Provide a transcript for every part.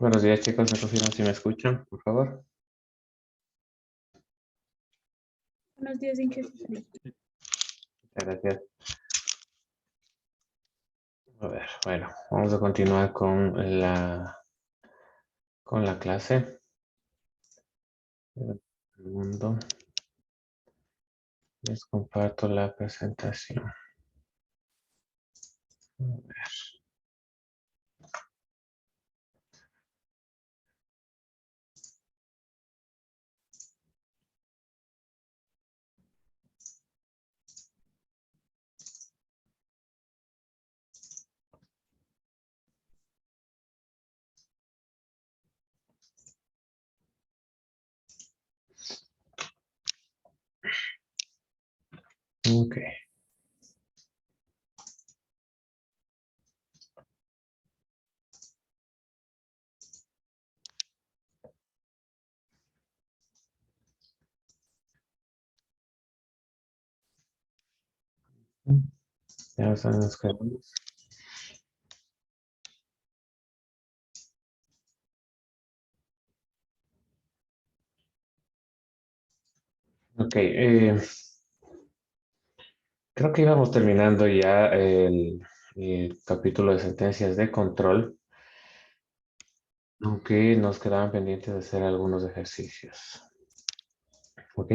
Buenos días, chicos. Me confirman si me escuchan, por favor. Buenos días, ¿en qué? Muchas gracias. A ver, bueno, vamos a continuar con la clase. Un segundo. Les comparto la presentación. A ver. Ok. Ya están los cargos. Ok. Creo que íbamos terminando ya el capítulo de sentencias de control, aunque nos quedaban pendientes de hacer algunos ejercicios. Ok.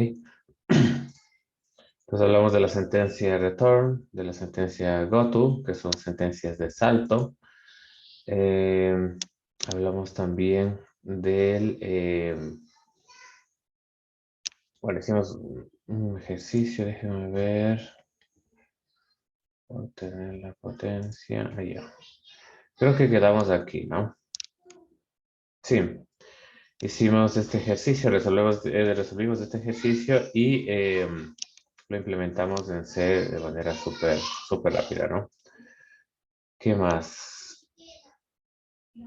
Entonces hablamos de la sentencia return, de la sentencia goto, que son sentencias de salto. Hablamos también bueno, hicimos un ejercicio, déjenme ver. Obtener la potencia, allá. Creo que quedamos aquí, ¿no? Sí, hicimos este ejercicio, resolvimos este ejercicio y lo implementamos en C de manera súper rápida, ¿no? ¿Qué más?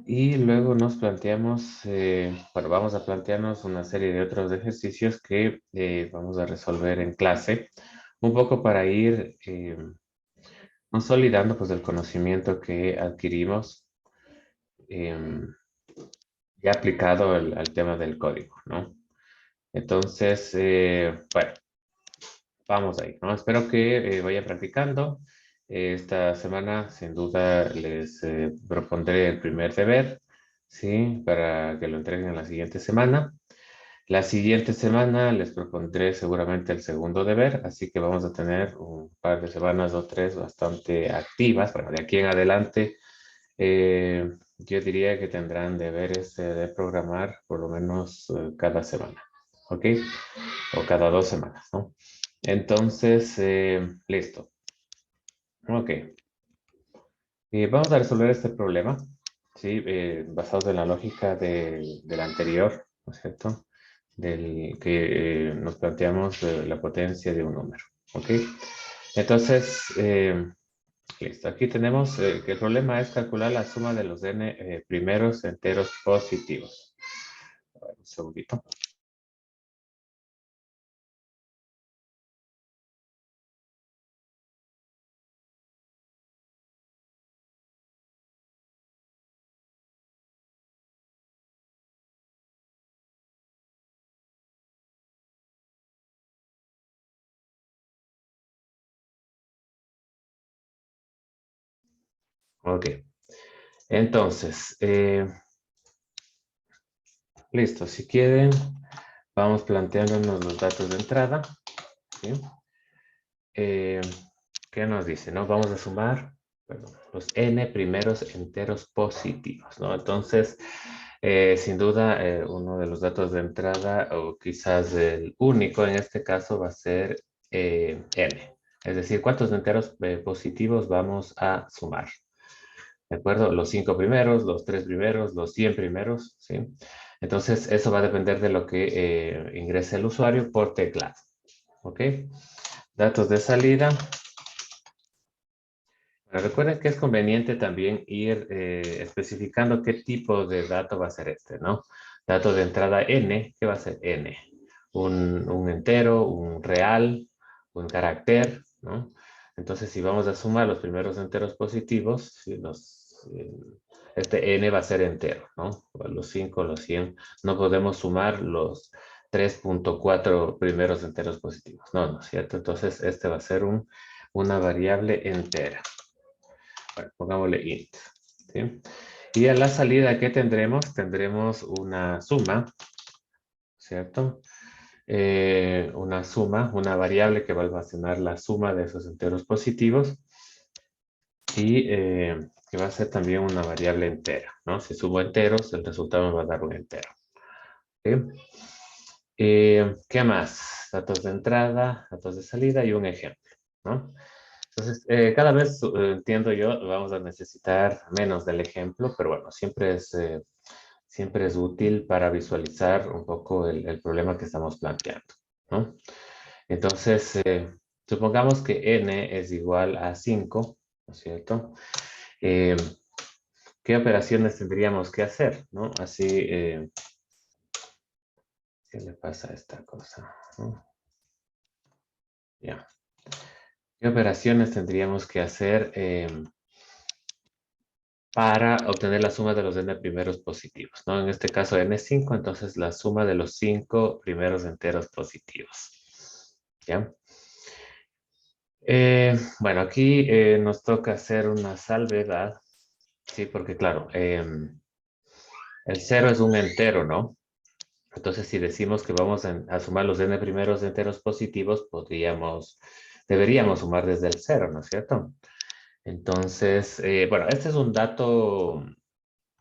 Y luego nos planteamos, bueno, vamos a plantearnos una serie de otros ejercicios que vamos a resolver en clase, un poco para ir consolidando pues el conocimiento que adquirimos em, ya aplicado al tema del código, ¿no? Entonces, bueno, vamos ahí, ¿no? Espero que vayan practicando. Esta semana, sin duda, les propondré el primer deber, ¿sí? Para que lo entreguen la siguiente semana. La siguiente semana les propondré seguramente el segundo deber, así que vamos a tener un par de semanas o tres bastante activas. Bueno, de aquí en adelante, yo diría que tendrán deberes de programar por lo menos cada semana, ¿ok? O cada 2 semanas, ¿no? Entonces, listo. Ok. Vamos a resolver este problema, ¿sí? Basados en la lógica del anterior, ¿no es cierto? Del que nos planteamos la potencia de un número, ¿ok? Entonces, listo. Aquí tenemos que el problema es calcular la suma de los n primeros enteros positivos. A ver, un segundito. Ok. Entonces, listo. Si quieren, vamos planteándonos los datos de entrada, ¿sí? Eh, ¿Qué nos dice? ¿No? Vamos a sumar, perdón, los n primeros enteros positivos, ¿no? Entonces, sin duda, uno de los datos de entrada, o quizás el único en este caso, va a ser n. Es decir, ¿cuántos enteros positivos vamos a sumar? ¿De acuerdo? Los 5 primeros, los 3 primeros, los 100 primeros, ¿sí? Entonces, eso va a depender de lo que ingrese el usuario por teclado, ¿ok? Datos de salida. Bueno, recuerden que es conveniente también ir especificando qué tipo de dato va a ser este, ¿no? Dato de entrada n, ¿qué va a ser n? Un entero, un real, un carácter, ¿no? Entonces, si vamos a sumar los primeros enteros positivos, ¿sí? este n va a ser entero, ¿no? Los 5, los 100. No podemos sumar los 3.4 primeros enteros positivos. No, ¿no es cierto? Entonces, este va a ser una variable entera. Bueno, pongámosle int, ¿sí? Y a la salida, ¿qué tendremos? Tendremos una suma, ¿cierto? Una suma, una variable que va a almacenar la suma de esos enteros positivos y que va a ser también una variable entera, ¿no? Si sumo enteros, el resultado me va a dar un entero. ¿Sí? ¿Qué más? Datos de entrada, datos de salida y un ejemplo, ¿no? Entonces, cada vez entiendo yo, vamos a necesitar menos del ejemplo, pero bueno, siempre es útil para visualizar un poco el problema que estamos planteando, ¿no? Entonces, supongamos que n es igual a 5, ¿no es cierto? Eh, ¿Qué operaciones tendríamos que hacer, no? Así, ¿qué le pasa a esta cosa? ¿No? Ya. ¿Qué operaciones tendríamos que hacer para obtener la suma de los n primeros positivos, ¿no? En este caso n5, entonces la suma de los 5 primeros enteros positivos. ¿Ya? Bueno, aquí nos toca hacer una salvedad, ¿sí? Porque claro, el 0 es un entero, ¿no? Entonces, si decimos que vamos a sumar los n primeros enteros positivos, deberíamos sumar desde el 0, ¿no es cierto? Entonces, bueno, este es un dato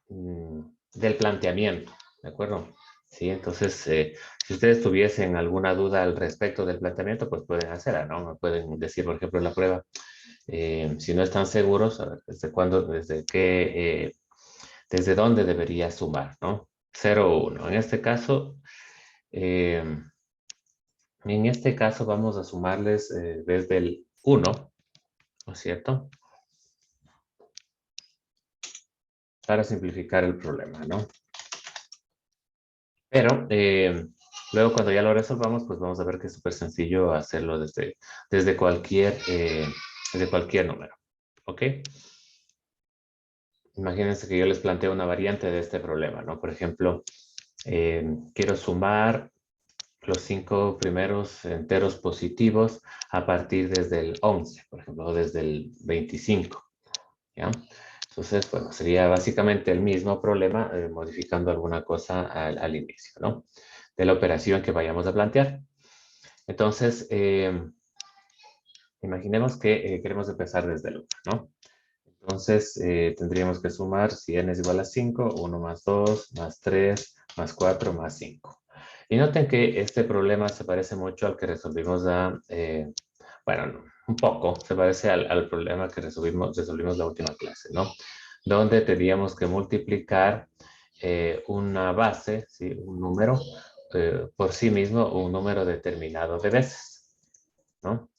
del planteamiento, ¿de acuerdo? Sí, entonces, si ustedes tuviesen alguna duda al respecto del planteamiento, pues pueden hacerla, ¿no? Me pueden decir, por ejemplo, en la prueba, si no están seguros, a ver, ¿desde cuándo, desde dónde debería sumar, ¿no? 0 o 1. Eh, en este caso vamos a sumarles desde el 1, ¿no es cierto? Para simplificar el problema, ¿no? Pero luego cuando ya lo resolvamos, pues vamos a ver que es súper sencillo hacerlo desde cualquier número. ¿Ok? Imagínense que yo les planteo una variante de este problema, ¿no? Por ejemplo, quiero sumar los 5 primeros enteros positivos a partir desde el 11, por ejemplo, o desde el 25, ¿ya? Entonces, bueno, sería básicamente el mismo problema, modificando alguna cosa al inicio, ¿no? De la operación que vayamos a plantear. Entonces, imaginemos que queremos empezar desde el 1, ¿no? Entonces, tendríamos que sumar si n es igual a 5, 1 más 2, más 3, más 4, más 5. Y noten que este problema se parece mucho al que resolvimos bueno, un poco, se parece al problema que resolvimos la última clase, ¿no? Donde teníamos que multiplicar una base, ¿sí? Un número, por sí mismo, un número determinado de veces, ¿no?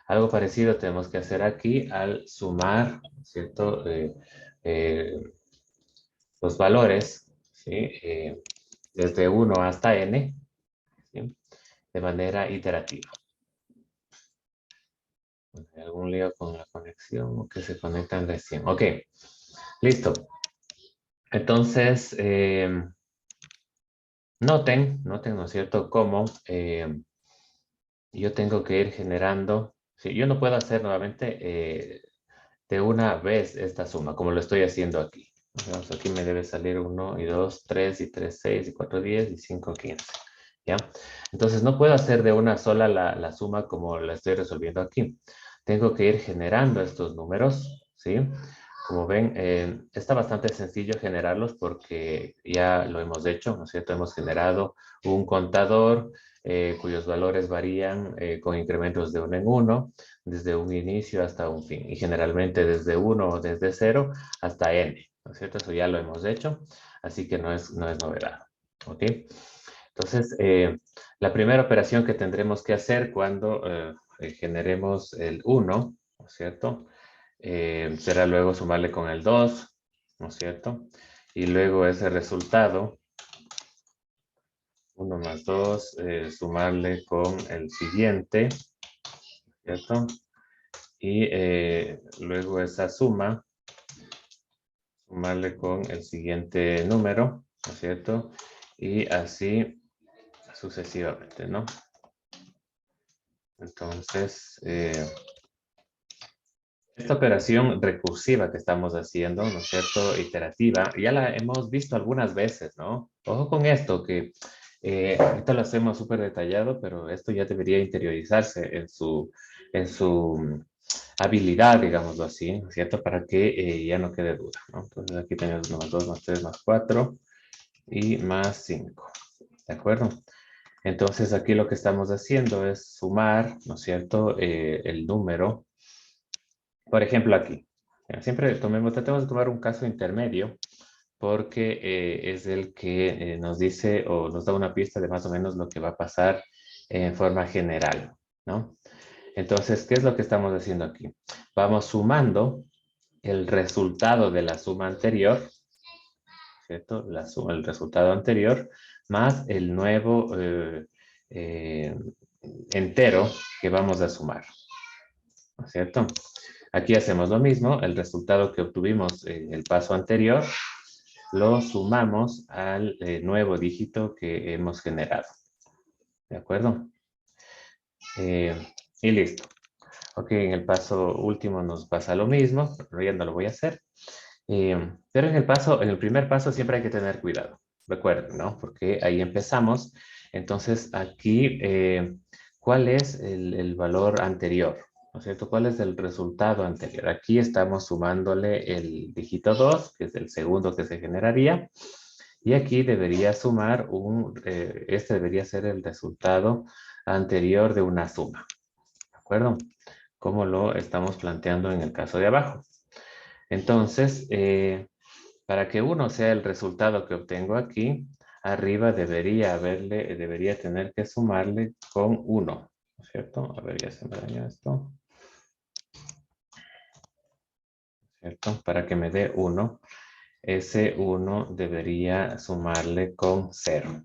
Algo parecido tenemos que hacer aquí al sumar, ¿cierto? Los valores, ¿sí? Desde 1 hasta n, ¿sí? De manera iterativa. ¿Hay algún lío con la conexión o que se conectan recién? Ok, listo. Entonces, noten, ¿no es cierto?, cómo yo tengo que ir generando, ¿sí? Yo no puedo hacer nuevamente de una vez esta suma, como lo estoy haciendo aquí. Vamos, aquí me debe salir 1 y 2, 3 y 3, 6 y 4, 10 y 5, 15. ¿Ya? Entonces no puedo hacer de una sola la suma como la estoy resolviendo aquí. Tengo que ir generando estos números, ¿sí? Como ven, está bastante sencillo generarlos porque ya lo hemos hecho, ¿no es cierto? Hemos generado un contador cuyos valores varían con incrementos de 1 en 1, desde un inicio hasta un fin, y generalmente desde 1 o desde 0 hasta n, ¿no es cierto? Eso ya lo hemos hecho, así que no es novedad, ¿ok? Entonces, la primera operación que tendremos que hacer cuando generemos el 1, ¿no es cierto? Será luego sumarle con el 2, ¿no es cierto? Y luego ese resultado, 1 más 2, sumarle con el siguiente, ¿cierto? Y luego esa suma sumarle con el siguiente número, ¿no es cierto? Y así sucesivamente, ¿no? Entonces, esta operación recursiva que estamos haciendo, ¿no es cierto? Iterativa, ya la hemos visto algunas veces, ¿no? Ojo con esto, que ahorita lo hacemos súper detallado, pero esto ya debería interiorizarse en su habilidad, digámoslo así, ¿no es cierto? Para que ya no quede duda, ¿no? Entonces aquí tenemos 1 más 2 más 3 más 4 y más 5, ¿de acuerdo? Entonces aquí lo que estamos haciendo es sumar, ¿no es cierto? El número. Por ejemplo, aquí. Siempre tratemos de tomar un caso intermedio porque es el que nos dice o nos da una pista de más o menos lo que va a pasar en forma general, ¿no? Entonces, ¿qué es lo que estamos haciendo aquí? Vamos sumando el resultado de la suma anterior, ¿cierto? El resultado anterior más el nuevo eh, entero que vamos a sumar, ¿no es cierto? Aquí hacemos lo mismo, el resultado que obtuvimos en el paso anterior, lo sumamos al nuevo dígito que hemos generado. ¿De acuerdo? Y listo. Ok, en el paso último nos pasa lo mismo, pero ya no lo voy a hacer. Pero en el primer paso siempre hay que tener cuidado. Recuerden, ¿no? Porque ahí empezamos. Entonces, aquí, ¿cuál es el valor anterior? ¿No es cierto? ¿Cuál es el resultado anterior? Aquí estamos sumándole el dígito 2, que es el segundo que se generaría. Y aquí debería sumar este debería ser el resultado anterior de una suma. ¿De acuerdo? Como lo estamos planteando en el caso de abajo. Entonces, para que 1 sea el resultado que obtengo aquí, arriba debería tener que sumarle con 1, ¿no es cierto? A ver, ya se me dañó esto, ¿cierto? Para que me dé 1, ese 1 debería sumarle con 0,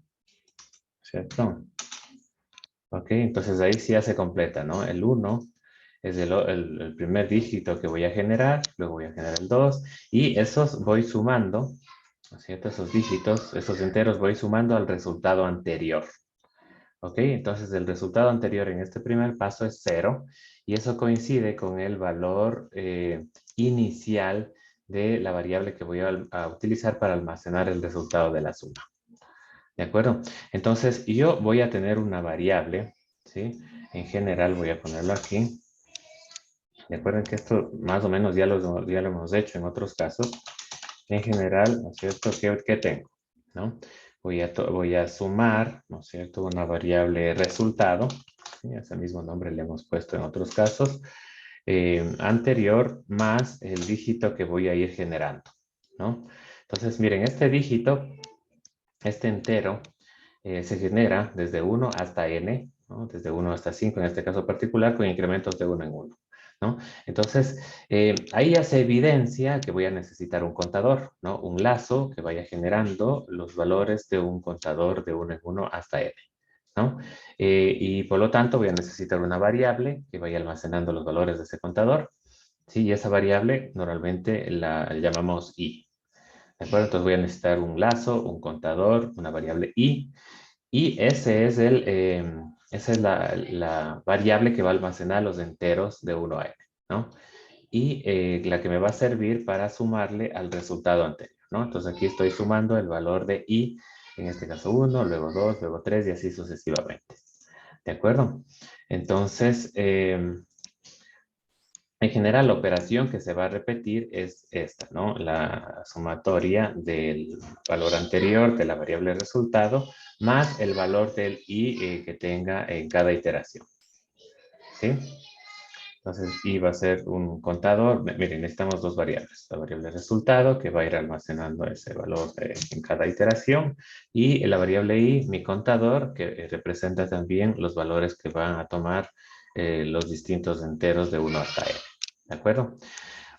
¿cierto? Ok, entonces ahí sí ya se completa, ¿no? El 1 es el primer dígito que voy a generar, luego voy a generar el 2, y esos voy sumando, ¿no es cierto? Esos dígitos, esos enteros voy sumando al resultado anterior. ¿Ok? Entonces el resultado anterior en este primer paso es 0 y eso coincide con el valor inicial de la variable que voy a utilizar para almacenar el resultado de la suma. ¿De acuerdo? Entonces yo voy a tener una variable, ¿sí? En general voy a ponerlo aquí. Recuerden que esto más o menos ya lo hemos hecho en otros casos. En general, ¿no es cierto? ¿Qué tengo? ¿No? Voy a sumar, ¿no es cierto? Una variable resultado. ¿Sí? Ese mismo nombre le hemos puesto en otros casos. Anterior más el dígito que voy a ir generando, ¿no? Entonces, miren, este dígito, este entero, se genera desde 1 hasta n, ¿no? Desde 1 hasta 5 en este caso particular, con incrementos de 1 en 1. ¿No? Entonces, ahí ya se evidencia que voy a necesitar un contador, ¿no? Un lazo que vaya generando los valores de un contador de 1 en 1 hasta n, ¿no? Y por lo tanto voy a necesitar una variable que vaya almacenando los valores de ese contador, ¿sí? Y esa variable normalmente la llamamos i, ¿de acuerdo? Entonces voy a necesitar un lazo, un contador, una variable i, y esa es la variable que va a almacenar los enteros de 1 a n, ¿no? Y la que me va a servir para sumarle al resultado anterior, ¿no? Entonces aquí estoy sumando el valor de i, en este caso 1, luego 2, luego 3 y así sucesivamente. ¿De acuerdo? Entonces, en general, la operación que se va a repetir es esta, ¿no? La sumatoria del valor anterior de la variable resultado más el valor del i que tenga en cada iteración. ¿Sí? Entonces, i va a ser un contador. Miren, necesitamos dos variables. La variable resultado, que va a ir almacenando ese valor en cada iteración. Y la variable i, mi contador, que representa también los valores que van a tomar los distintos enteros de 1 hasta n. ¿De acuerdo?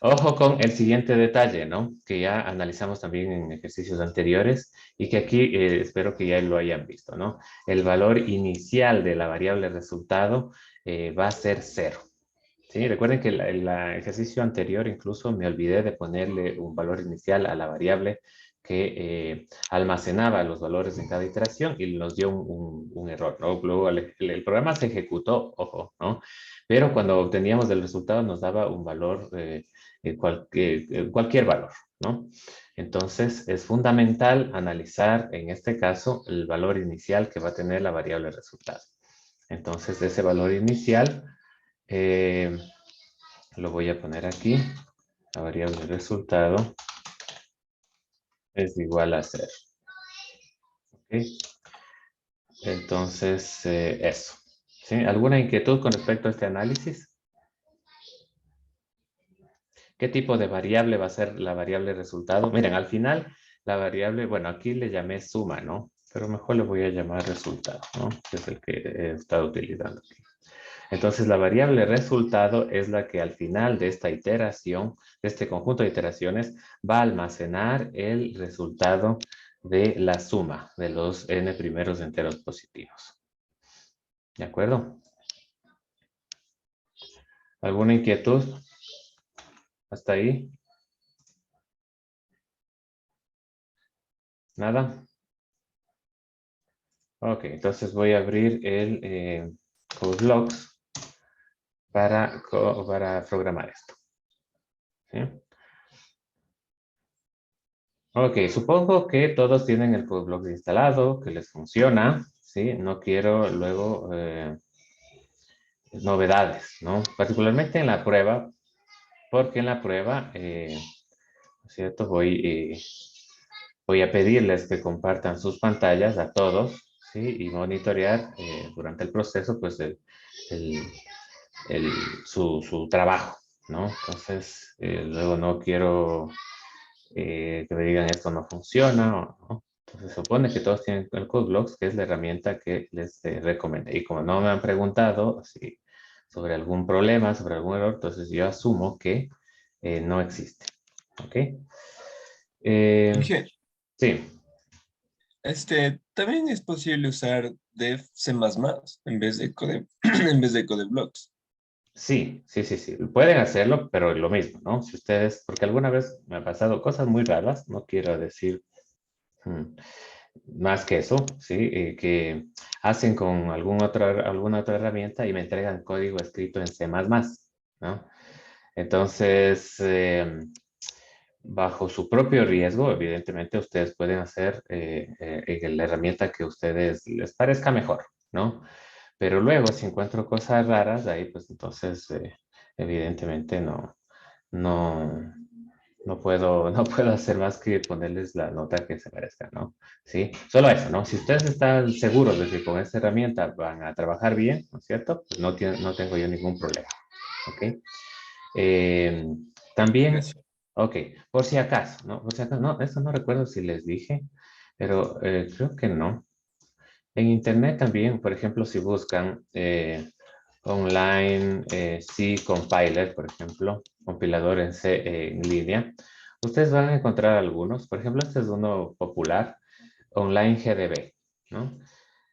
Ojo con el siguiente detalle, ¿no? Que ya analizamos también en ejercicios anteriores y que aquí espero que ya lo hayan visto, ¿no? El valor inicial de la variable resultado va a ser 0. Sí, recuerden que el ejercicio anterior incluso me olvidé de ponerle un valor inicial a la variable que almacenaba los valores en cada iteración y nos dio un error, ¿no? Luego el programa se ejecutó, ojo, ¿no? Pero cuando obteníamos el resultado nos daba un valor, cualquier valor, ¿no? Entonces es fundamental analizar en este caso el valor inicial que va a tener la variable resultado. Entonces ese valor inicial eh, lo voy a poner aquí. La variable resultado es igual a 0. ¿Ok? Entonces, eso. ¿Sí? ¿Alguna inquietud con respecto a este análisis? ¿Qué tipo de variable va a ser la variable resultado? Miren, al final, la variable, bueno, aquí le llamé suma, ¿no? Pero mejor le voy a llamar resultado, ¿no? Que es el que he estado utilizando aquí. Entonces, la variable resultado es la que al final de esta iteración, de este conjunto de iteraciones, va a almacenar el resultado de la suma de los n primeros enteros positivos. ¿De acuerdo? ¿Alguna inquietud hasta ahí? ¿Nada? Ok, entonces voy a abrir el CodeBlocks para programar esto. ¿Sí? Ok, supongo que todos tienen el CodeBlocks instalado, que les funciona, ¿sí? No quiero luego novedades, ¿no? Particularmente en la prueba, porque en la prueba, ¿no es cierto? Voy a pedirles que compartan sus pantallas a todos, ¿sí? Y monitorear durante el proceso, pues, el- su trabajo, ¿no? Entonces, luego no quiero que me digan esto no funciona, ¿no? Entonces, se supone que todos tienen el CodeBlocks, que es la herramienta que les recomendé. Y como no me han preguntado sobre algún problema, sobre algún error, entonces yo asumo que no existe. ¿Ok? Inge, Sí, también es posible usar Def C++ en vez de en vez de CodeBlocks. sí. Pueden hacerlo, pero lo mismo, ¿no? Si ustedes, porque alguna vez me ha pasado cosas muy raras, no quiero decir mm, más que eso, ¿sí? Que hacen con alguna otra herramienta y me entregan código escrito en C++, ¿no? Entonces, bajo su propio riesgo, evidentemente ustedes pueden hacer la herramienta que a ustedes les parezca mejor, ¿no? Pero luego, si encuentro cosas raras, ahí pues entonces, evidentemente no, no puedo hacer más que ponerles la nota que se merezca, ¿no? Sí, solo eso, ¿no? Si ustedes están seguros de que con esta herramienta van a trabajar bien, ¿no es cierto? Pues no tengo yo ningún problema, ¿ok? Eh, también, Gracias. ok, por si acaso, ¿no? Por si acaso, no, eso no recuerdo si les dije, pero creo que no. En Internet también, por ejemplo, si buscan online C Compiler, por ejemplo, compilador en C en línea, ustedes van a encontrar algunos. Por ejemplo, este es uno popular, Online GDB, ¿no?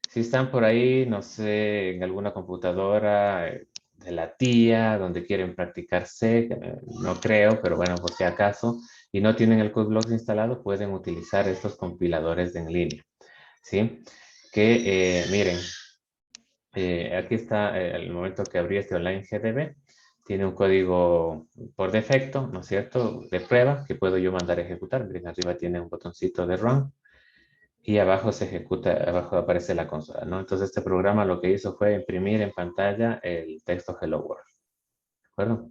Si están por ahí, no sé, en alguna computadora de la tía, donde quieren practicar C, no creo, pero bueno, por si acaso, y no tienen el CodeBlocks instalado, pueden utilizar estos compiladores en línea, ¿sí? Que, miren, aquí está el momento que abrí este Online GDB. Tiene un código por defecto, ¿no es cierto?, de prueba que puedo yo mandar a ejecutar. Miren, arriba tiene un botoncito de Run y abajo se ejecuta, abajo aparece la consola, ¿no? Entonces este programa lo que hizo fue imprimir en pantalla el texto Hello World, ¿de acuerdo?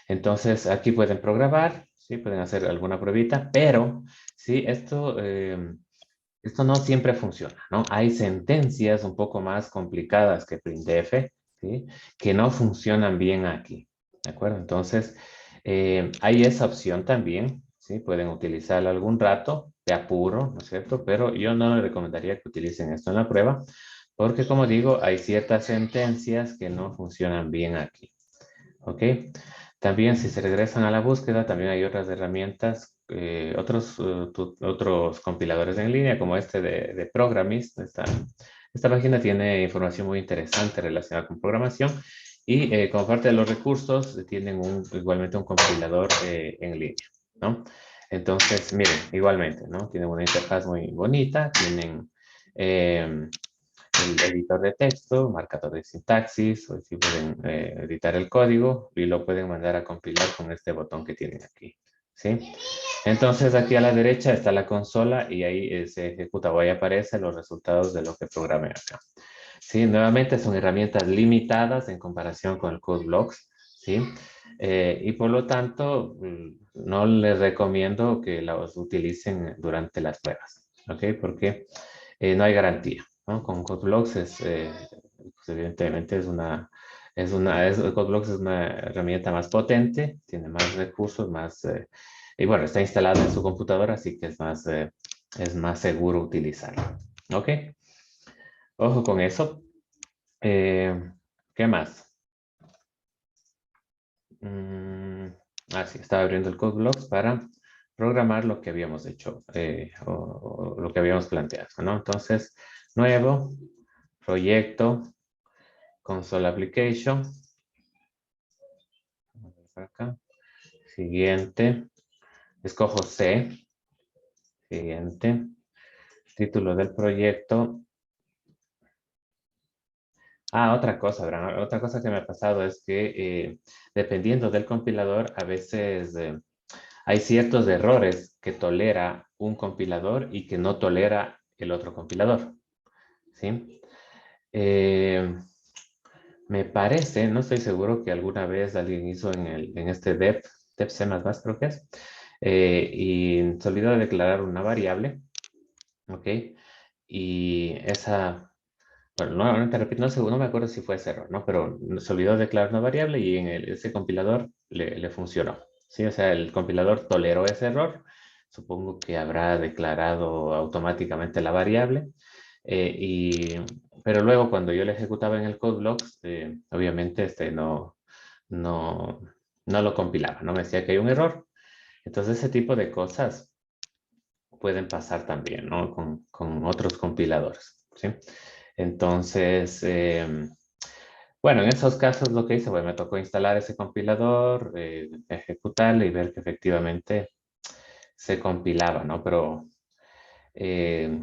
Entonces aquí pueden programar, ¿sí? Pueden hacer alguna pruebita, pero sí, esto no siempre funciona, ¿no? Hay sentencias un poco más complicadas que printf, ¿sí? Que no funcionan bien aquí, ¿de acuerdo? Entonces, hay esa opción también, ¿sí? Pueden utilizarla algún rato de apuro, ¿no es cierto? Pero yo no les recomendaría que utilicen esto en la prueba, porque como digo, hay ciertas sentencias que no funcionan bien aquí, ¿ok? También si se regresan a la búsqueda, también hay otras herramientas, otros compiladores en línea, como este de Programmist. Esta página tiene información muy interesante relacionada con programación Y como parte de los recursos, tienen igualmente un compilador en línea, ¿no? Entonces, miren, igualmente, ¿no? Tienen una interfaz muy bonita, tienen el editor de texto, marcador de sintaxis, o si pueden editar el código y lo pueden mandar a compilar con este botón que tienen aquí, ¿sí? Entonces, aquí a la derecha está la consola y ahí se ejecuta o ahí aparecen los resultados de lo que programé acá. Sí, nuevamente son herramientas limitadas en comparación con el CodeBlocks, ¿sí? Y por lo tanto, no les recomiendo que los utilicen durante las pruebas, ¿ok? Porque no hay garantía, ¿no? Con CodeBlocks pues evidentemente CodeBlocks es una herramienta más potente, tiene más recursos, y bueno, está instalada en su computadora, así que es más seguro utilizarla, ¿ok? Ojo con eso. ¿Qué más? Sí, estaba abriendo el CodeBlocks para programar lo que habíamos hecho o lo que habíamos planteado, ¿no? Entonces, nuevo, proyecto, console application. Por acá. Siguiente. Escojo C. Siguiente. Título del proyecto. Otra cosa, Abraham. Otra cosa que me ha pasado es que dependiendo del compilador, a veces hay ciertos errores que tolera un compilador y que no tolera el otro compilador. ¿Sí? Me parece, no estoy seguro que alguna vez alguien hizo en este dev C++, creo que es, y se olvidó de declarar una variable, ¿ok? Y esa, bueno, no, te repito, no me acuerdo si fue ese error, ¿no? Pero se olvidó de declarar una variable y en ese compilador le funcionó, ¿sí? O sea, el compilador toleró ese error, supongo que habrá declarado automáticamente la variable, pero luego cuando yo le ejecutaba en el CodeBlocks, obviamente no, no lo compilaba, no me decía que hay un error. Entonces ese tipo de cosas pueden pasar también, ¿no? Con otros compiladores, ¿sí? Entonces, bueno, en esos casos lo que hice, bueno, me tocó instalar ese compilador, ejecutarlo y ver que efectivamente se compilaba, ¿no? Pero eh,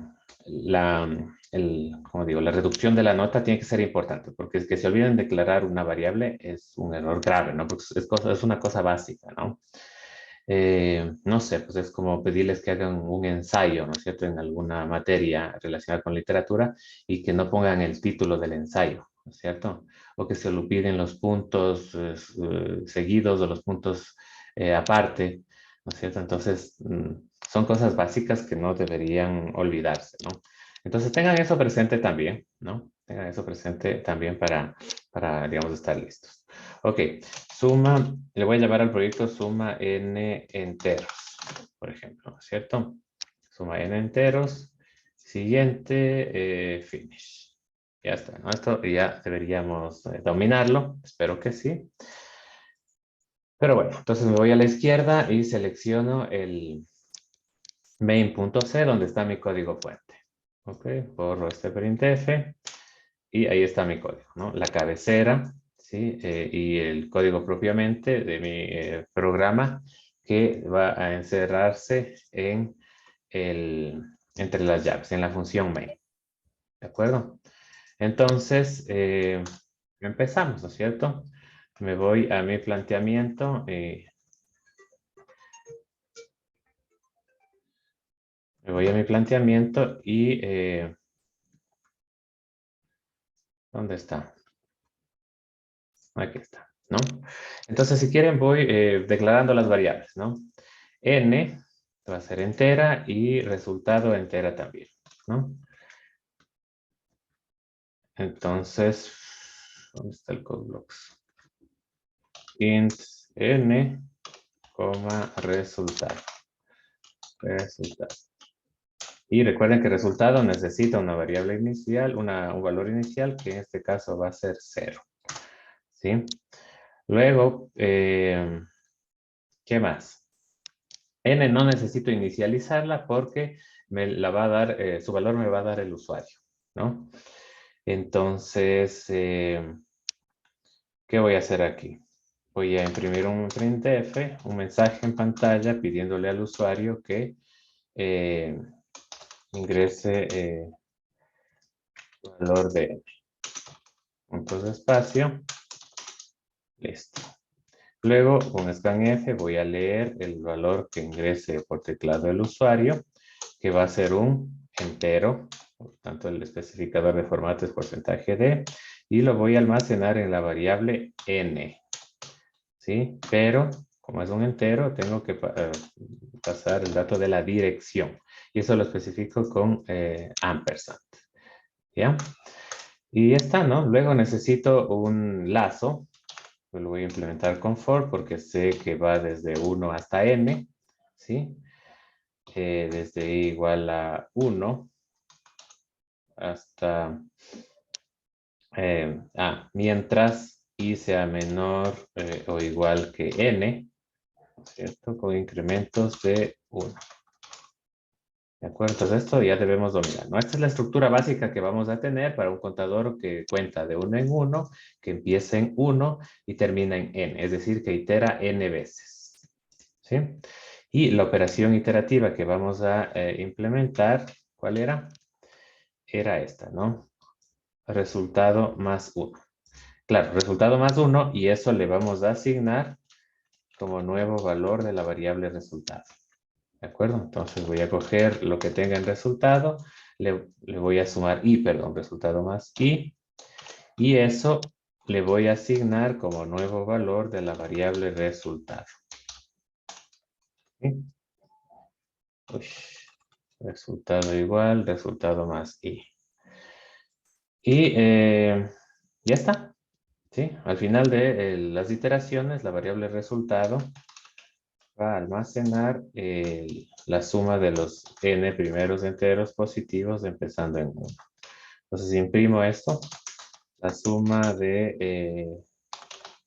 como digo, la reducción de la nota tiene que ser importante, porque es que se olviden declarar una variable es un error grave, ¿no? Porque es una cosa básica, ¿no? No sé, pues es como pedirles que hagan un ensayo, ¿no es cierto?, en alguna materia relacionada con literatura y que no pongan el título del ensayo, ¿no es cierto? O que se olviden los puntos seguidos o los puntos aparte, ¿no es cierto? Entonces, son cosas básicas que no deberían olvidarse, ¿no? Entonces, tengan eso presente también, ¿no? Tengan eso presente también digamos, estar listos. Ok, suma, le voy a llamar al proyecto suma n enteros, por ejemplo, ¿no es cierto? Suma n enteros. Siguiente, finish. Ya está, ¿no? Esto ya deberíamos dominarlo, espero que sí. Pero bueno, entonces me voy a la izquierda y selecciono el main.c, donde está mi código fuente. Ok, borro este printf y ahí está mi código, ¿no? La cabecera, ¿sí? Y el código propiamente de mi programa que va a encerrarse entre las llaves, en la función main. ¿De acuerdo? Entonces, empezamos, ¿no es cierto? Me voy a mi planteamiento. Y ¿dónde está? Aquí está, ¿no? Entonces, si quieren, voy declarando las variables, ¿no? N va a ser entera y resultado entera también, ¿no? Entonces, ¿dónde está el CodeBlocks? Int n, resultado. Resultado. Y recuerden que el resultado necesita una variable inicial, un valor inicial, que en este caso va a ser 0. ¿Sí? Luego, ¿qué más? N no necesito inicializarla porque me la va a dar, su valor me va a dar el usuario, ¿no? Entonces, ¿qué ¿Qué voy a hacer aquí? Voy a imprimir un printf, un mensaje en pantalla pidiéndole al usuario que ingrese valor de puntos de espacio. Listo. Luego, con scanf voy a leer el valor que ingrese por teclado el usuario, que va a ser un entero, por tanto el especificador de formato es porcentaje de, y lo voy a almacenar en la variable n, ¿sí? Pero, como es un entero, tengo que pasar el dato de la dirección, y eso lo especifico con ampersand, ¿ya? Y ya está, ¿no? Luego necesito un lazo. Lo voy a implementar con for porque sé que va desde 1 hasta n, ¿sí? Desde i igual a 1 hasta... mientras i sea menor o igual que n, ¿no es cierto? Con incrementos de 1. ¿De acuerdo? Entonces esto ya debemos dominar, ¿no? Esta es la estructura básica que vamos a tener para un contador que cuenta de 1 en 1, que empieza en 1 y termina en n, es decir, que itera n veces, ¿sí? Y la operación iterativa que vamos a implementar, ¿cuál era? Era esta, ¿no? Resultado más 1. Claro, resultado más 1 y eso le vamos a asignar como nuevo valor de la variable resultado. ¿De acuerdo? Entonces voy a coger lo que tenga en resultado, le voy a sumar resultado más y eso le voy a asignar como nuevo valor de la variable resultado. ¿Sí? Uy, resultado igual, resultado más i. Y ya está. ¿Sí? Al final de las iteraciones, la variable resultado va a almacenar la suma de los n primeros enteros positivos empezando en 1. Entonces, si imprimo esto, la suma de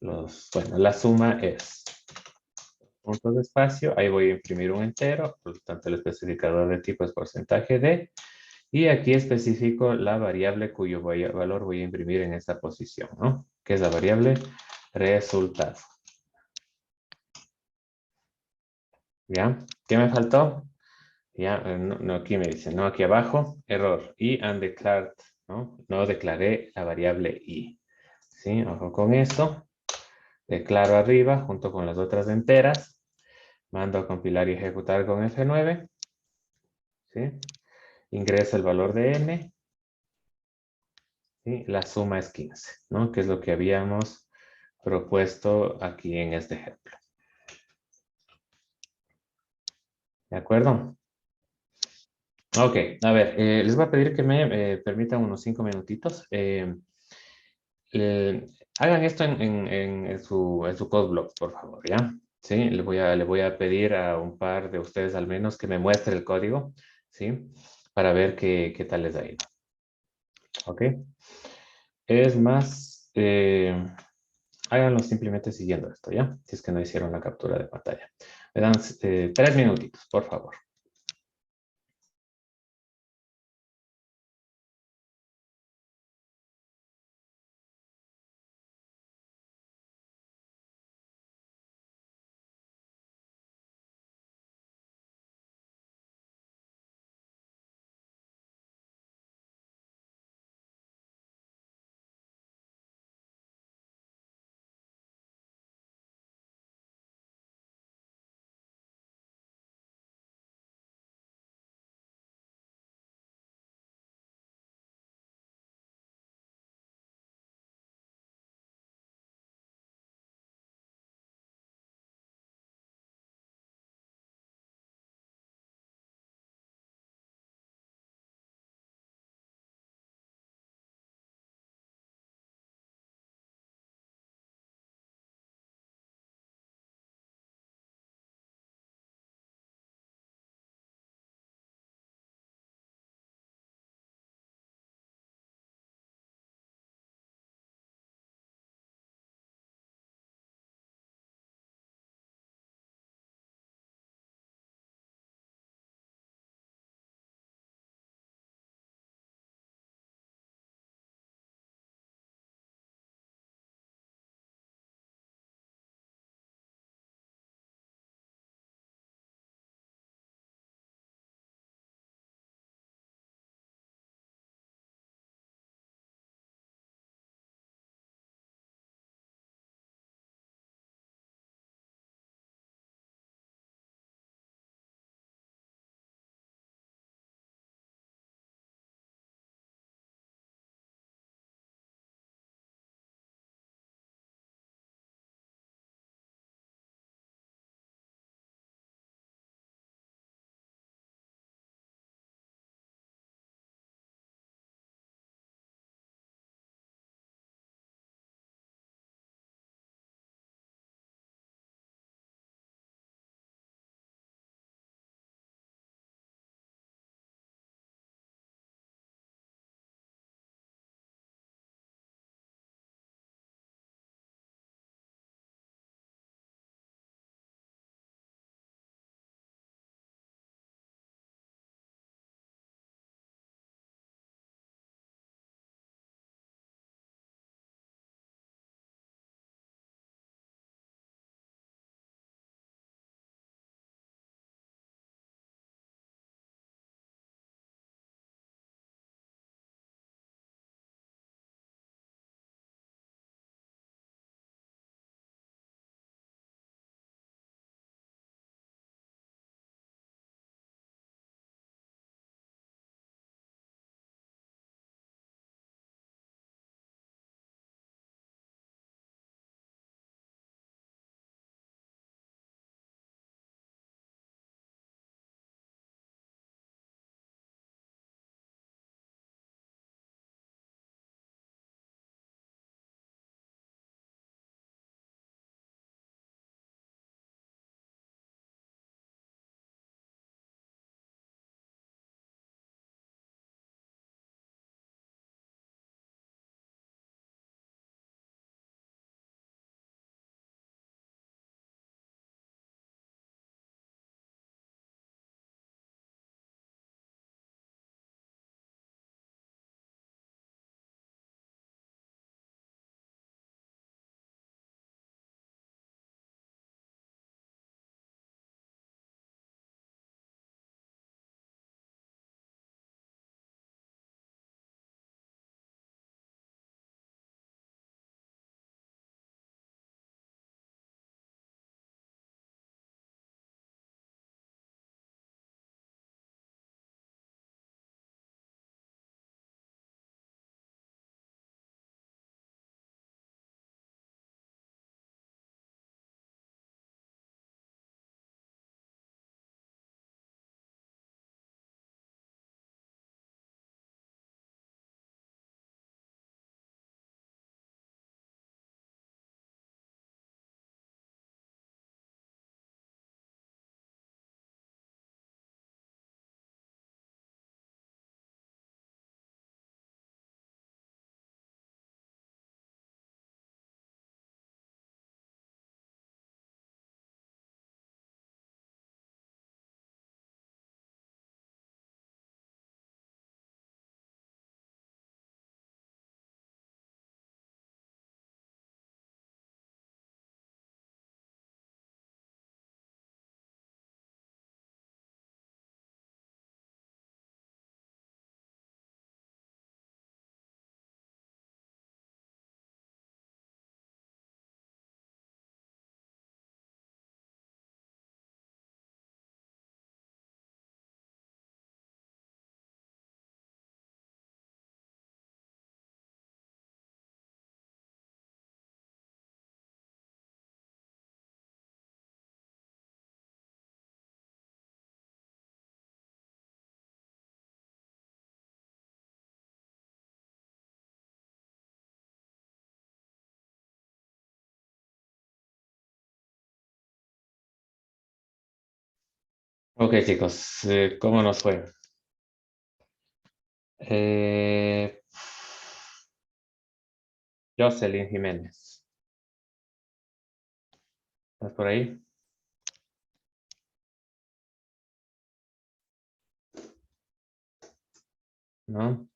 la suma es puntos de espacio, ahí voy a imprimir un entero, por lo tanto el especificador de tipo es porcentaje de, y aquí especifico la variable cuyo valor voy a imprimir en esta posición, ¿no? Que es la variable resultado. ¿Ya? ¿Qué me faltó? Ya, no, aquí me dice, no, aquí abajo, error, i undeclared, ¿no? No declaré la variable i. ¿Sí? Ojo con eso. Declaro arriba junto con las otras enteras. Mando a compilar y ejecutar con F9. ¿Sí? Ingreso el valor de n. Y la suma es 15, ¿no? Que es lo que habíamos propuesto aquí en este ejemplo. ¿De acuerdo? Ok, a ver, les voy a pedir que me permitan unos 5 minutitos. Hagan esto en su code block, por favor, ¿ya? Sí, le voy a pedir a un par de ustedes al menos que me muestre el código, ¿sí? Para ver qué tal les ha ido. ¿Ok? Es más, háganlo simplemente siguiendo esto, ¿ya? Si es que no hicieron la captura de pantalla. Me dan 3 minutitos, por favor. Ok, chicos, ¿cómo nos fue? Eh, Jocelyn Jiménez, ¿estás por ahí? ¿No?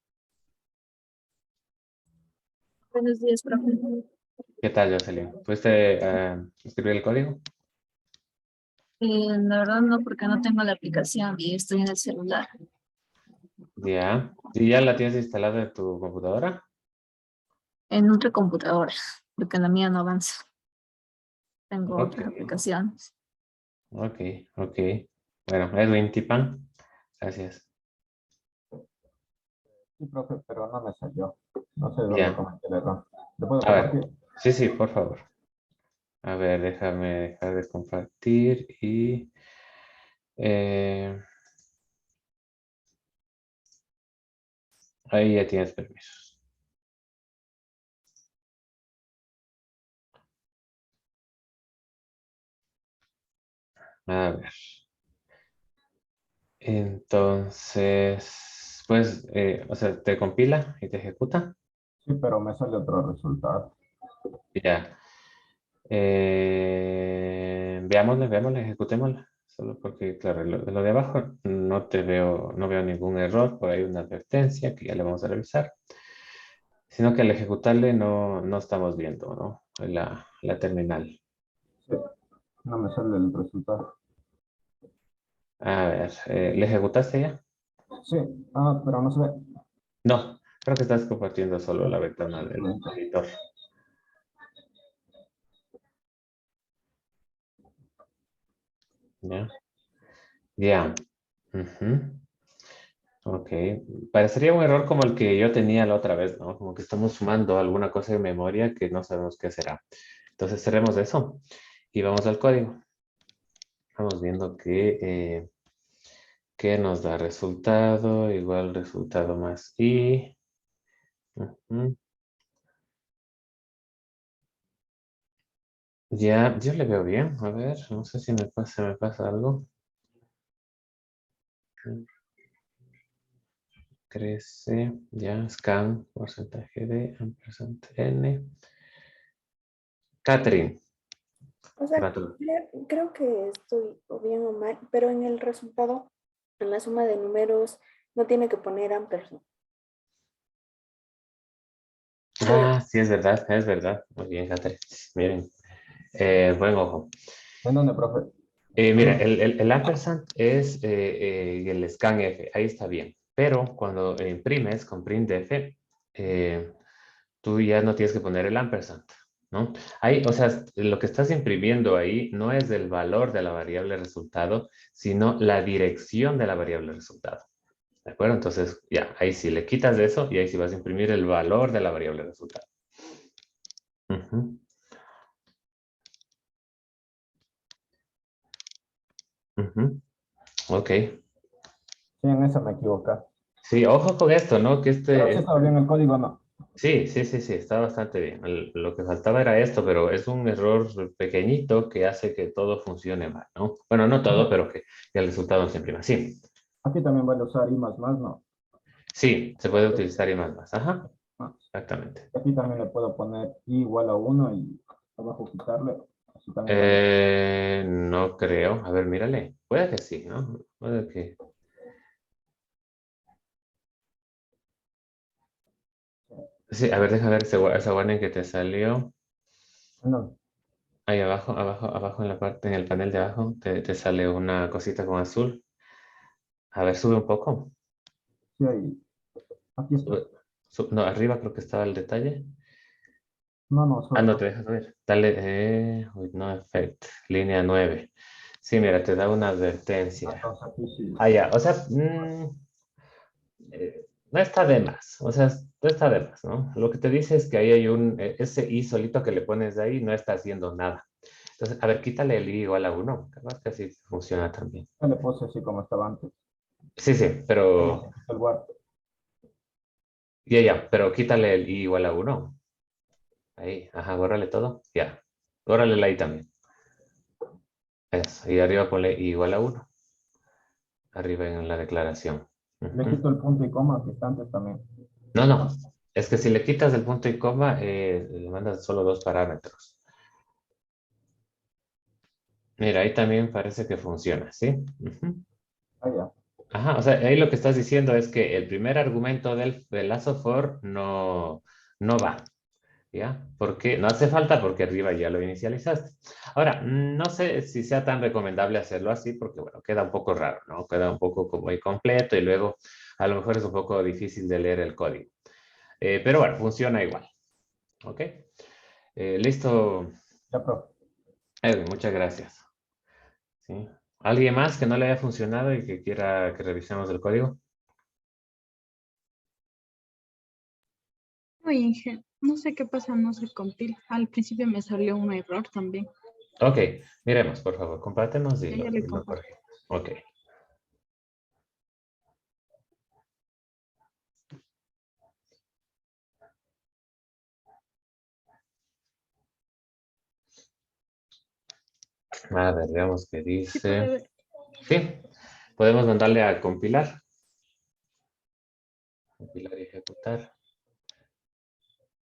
Buenos días, profe. ¿Qué tal, Jocelyn? ¿Fuiste a escribir el código? La verdad no, porque no tengo la aplicación y estoy en el celular. Ya. ¿Y ya la tienes instalada en tu computadora? En otra computadora, porque en la mía no avanza. Tengo Ok, otras aplicaciones. ok, ok. Bueno, Edwin Tipan, gracias. Sí, profe, pero no me salió. No sé de dónde Ya. cometí el error. ¿Le puedo A ver, compartir? sí, sí, por favor. A ver, déjame dejar de compartir y... eh, ahí ya tienes permisos. A ver. Entonces, pues, o sea, te compila y te ejecuta. Sí, pero me sale otro resultado. Ya. Veámosle, ejecutémosla. Solo porque, claro, lo de abajo no te veo, no veo ningún error, por ahí una advertencia que ya le vamos a revisar. Sino que al ejecutarle no estamos viendo, ¿no? La terminal. Sí, no me sale el resultado. A ver, ¿le ejecutaste ya? Sí, pero no se ve. No, creo que estás compartiendo solo la ventana del Exactamente. editor. ¿Ya? Ya. Ujú. Ok. Parecería un error como el que yo tenía la otra vez, ¿no? Como que estamos sumando alguna cosa en memoria que no sabemos qué será. Entonces cerremos eso y vamos al código. Vamos viendo que nos da resultado, igual resultado más y... ujú. Ya, yo le veo bien. A ver, no sé si me pasa algo. Crece, ya, scan, porcentaje de ampersand n. Catherine, O ¿qué sea, va tú? creo que estoy o bien o mal, pero en el resultado, en la suma de números, no tiene que poner ampersand. Sí, Ah, sí, es verdad, es verdad. Muy bien, Catherine. Miren, buen ojo. ¿En dónde, profe? Mira, el ampersand es el scanf, ahí está bien. Pero cuando imprimes con printf, tú ya no tienes que poner el ampersand, ¿no? Ahí, o sea, lo que estás imprimiendo ahí no es el valor de la variable resultado, sino la dirección de la variable resultado. ¿De acuerdo? Entonces, ya, ahí sí le quitas de eso y ahí sí vas a imprimir el valor de la variable resultado. Ujú, ujú. Ok. Sí, en esa me equivoqué. Sí, ojo con esto, ¿no? Que Pero sí estaba bien el código, ¿no? sí, sí, sí, sí, está bastante bien. Lo que faltaba era esto, pero es un error pequeñito que hace que todo funcione mal, ¿no? Bueno, no todo, Ajá. pero que el resultado se imprima. Sí, Aquí también vale usar I más, ¿no? sí, se puede utilizar y más más. Ajá, Ah, exactamente. aquí también le puedo poner I igual a 1 y abajo quitarle. Así también vale. No creo. A ver, mírale. Puede que sí, ¿no? Puede que... Sí, a ver, deja ver esa warning que te salió. No, Ahí abajo, abajo, abajo en la parte, en el panel de abajo, te sale una cosita con azul. A ver, sube un poco. sí, ahí. Aquí está. Sube- no, arriba creo que estaba el detalle. No, no, Ah, sube, no, te profe. dejas ver. Dale, with no effect, línea 9. Sí, mira, te da una advertencia. Entonces aquí sí. Ah, ya, o sea, no está de más, o sea, no está de más, ¿no? Lo que te dice es que ahí hay ese i solito que le pones de ahí no está haciendo nada. Entonces, a ver, quítale el i igual a 1, capaz que así funciona también. Ya le puse así como estaba antes. Sí, sí, Como pero, se quita el guard. ya, pero quítale el i igual a 1. Ahí, ajá, bórrale todo, ya. Bórrale la i también. Eso, y arriba ponle i igual a 1. arriba en la declaración. Le Ujú. quito el punto y coma que está antes también. No, no. Es que si le quitas el punto y coma, le mandas solo 2 parámetros. Mira, ahí también parece que funciona, ¿sí? Ujú. Ah, ya. Ajá, o sea, ahí lo que estás diciendo es que el primer argumento del lazo for no va, ¿ya? Porque no hace falta porque arriba ya lo inicializaste. Ahora, no sé si sea tan recomendable hacerlo así porque, bueno, queda un poco raro, ¿no? Queda un poco como incompleto y luego a lo mejor es un poco difícil de leer el código. Pero bueno, funciona igual, ¿ok? Listo, Ya, profe. Edwin, muchas gracias. ¿Sí? ¿Alguien más que no le haya funcionado y que quiera que revisemos el código? Oye, Inge, no sé qué pasa, no se compila. Al principio me salió un error también. Ok, miremos, por favor, compártenos y Ya le lo comparto. corregimos. Ok. A ver, veamos qué Sí puede dice. ver. Sí, podemos mandarle a compilar. Compilar y ejecutar.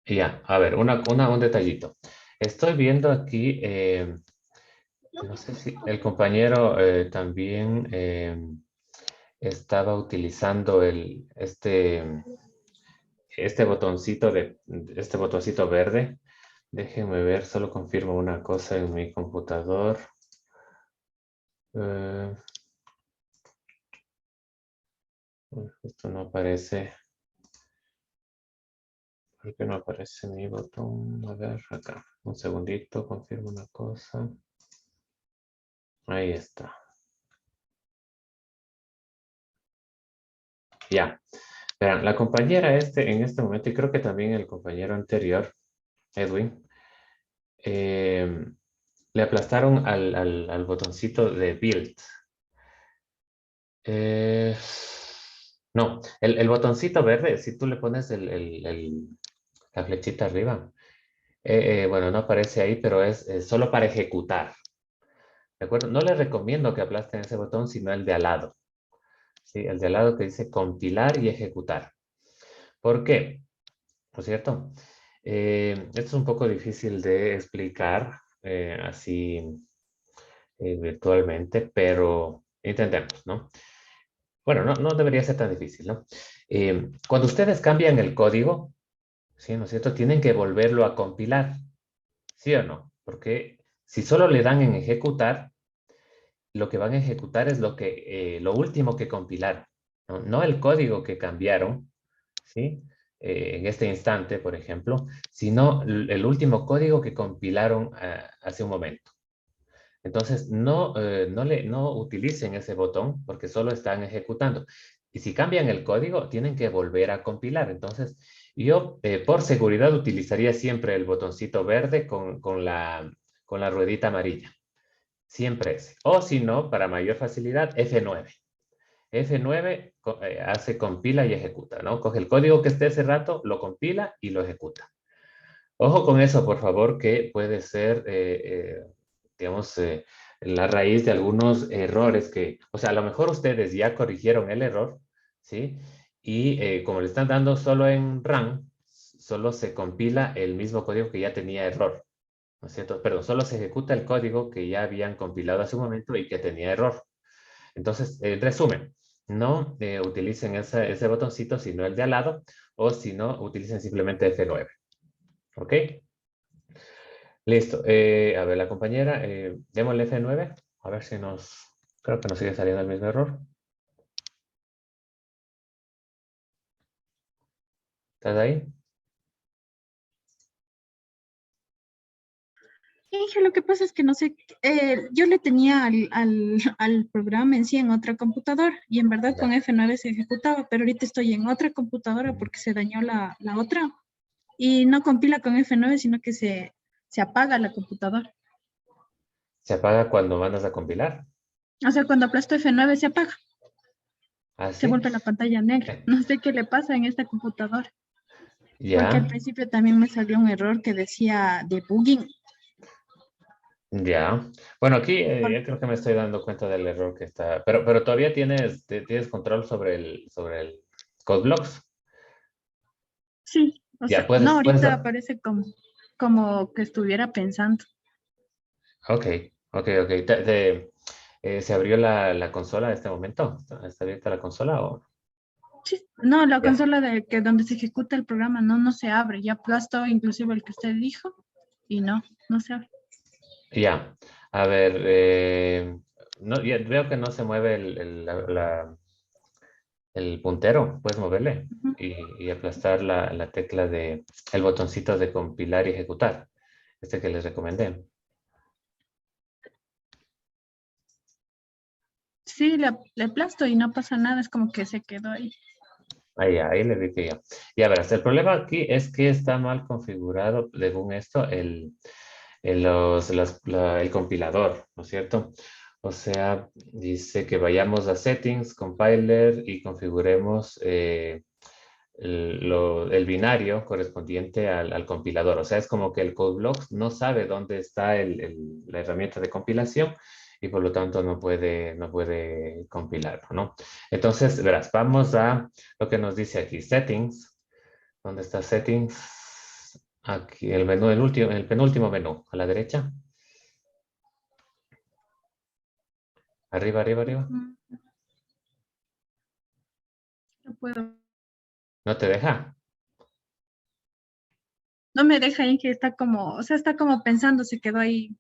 Y ya, a ver, un detallito. Estoy viendo aquí, no sé si el compañero también estaba utilizando este botoncito verde. Déjenme ver, solo confirmo una cosa en mi computador. Eh, esto no aparece. ¿Por qué no aparece mi botón? A ver, acá. Un segundito, confirmo una cosa. Ahí está. Ya. Verán, la compañera en este momento, y creo que también el compañero anterior, Edwin, le aplastaron al botoncito de Build. No, el botoncito verde, si tú le pones la flechita arriba, bueno, no aparece ahí, pero es solo para ejecutar. ¿De acuerdo? No les recomiendo que aplasten ese botón, sino el de al lado. ¿Sí? El de al lado que dice compilar y ejecutar. ¿Por qué? ¿No es cierto? Esto es un poco difícil de explicar así virtualmente, pero intentemos, ¿no? Bueno, no debería ser tan difícil, ¿no? Cuando ustedes cambian el código, ¿sí? ¿No es cierto? Tienen que volverlo a compilar, ¿sí o no? Porque si solo le dan en ejecutar, lo que van a ejecutar es lo último que compilaron, ¿no? No el código que cambiaron, ¿sí? En este instante, por ejemplo, sino el último código que compilaron hace un momento. Entonces, no utilicen ese botón porque solo están ejecutando. Y si cambian el código, tienen que volver a compilar. Entonces, yo por seguridad utilizaría siempre el botoncito verde con la ruedita amarilla. Siempre ese. O si no, para mayor facilidad, F9. F9 hace compila y ejecuta, ¿no? Coge el código que esté ese rato, lo compila y lo ejecuta. Ojo con eso, por favor, que puede ser, digamos, la raíz de algunos errores o sea, a lo mejor ustedes ya corrigieron el error, ¿sí? Y como le están dando solo en run, solo se compila el mismo código que ya tenía error, ¿no es cierto? Perdón, solo se ejecuta el código que ya habían compilado hace un momento y que tenía error. Entonces, en resumen, no utilicen ese botoncito, sino el de al lado, o si no, utilicen simplemente F9. ¿Ok? Listo. A ver, la compañera, démosle F9, a ver si creo que nos sigue saliendo el mismo error. ¿Estás ahí? Inge, lo que pasa es que no sé, yo le tenía al programa en sí en otra computadora y en verdad con Ya. F9 se ejecutaba, pero ahorita estoy en otra computadora porque se dañó la otra y no compila con F9, sino que se apaga la computadora. Se apaga cuando mandas a compilar. O sea, cuando aplasto F9 se apaga, se ¿Así? vuelve la pantalla negra. No sé qué le pasa en esta computadora, porque al Ya. principio también me salió un error que decía debugging. Ya. Bueno, aquí ya creo que me estoy dando cuenta del error que está. Pero todavía tienes control sobre el CodeBlocks. Sí, o Ya, sea, no, puedes. ahorita aparece como que estuviera pensando. Ok, ok. ¿Se abrió la consola en este momento? ¿Está abierta la consola o? Sí, no, la Ya. consola de que donde se ejecuta el programa no se abre. Ya aplastó inclusive el que usted dijo y no se abre. Ya. A ver, no, ya veo que no se mueve el puntero. Puedes moverle Ujú. y aplastar la tecla el botoncito de compilar y ejecutar. Este que les recomendé. Sí, le aplasto y no pasa nada, es como que se quedó ahí. Ahí le dije ya. Ya verás, el problema aquí es que está mal configurado, según esto, el compilador, ¿no es cierto? O sea, dice que vayamos a Settings, Compiler y configuremos el binario correspondiente al compilador. O sea, es como que el CodeBlocks no sabe dónde está la herramienta de compilación y por lo tanto no puede compilarlo, ¿no? Entonces, verás, vamos a lo que nos dice aquí, Settings. ¿Dónde está Settings? Aquí, el menú, el penúltimo menú, a la derecha. Arriba, arriba, arriba. Mm, No puedo. ¿No te deja? No me deja ahí que está como, o sea, está como pensando, se quedó ahí.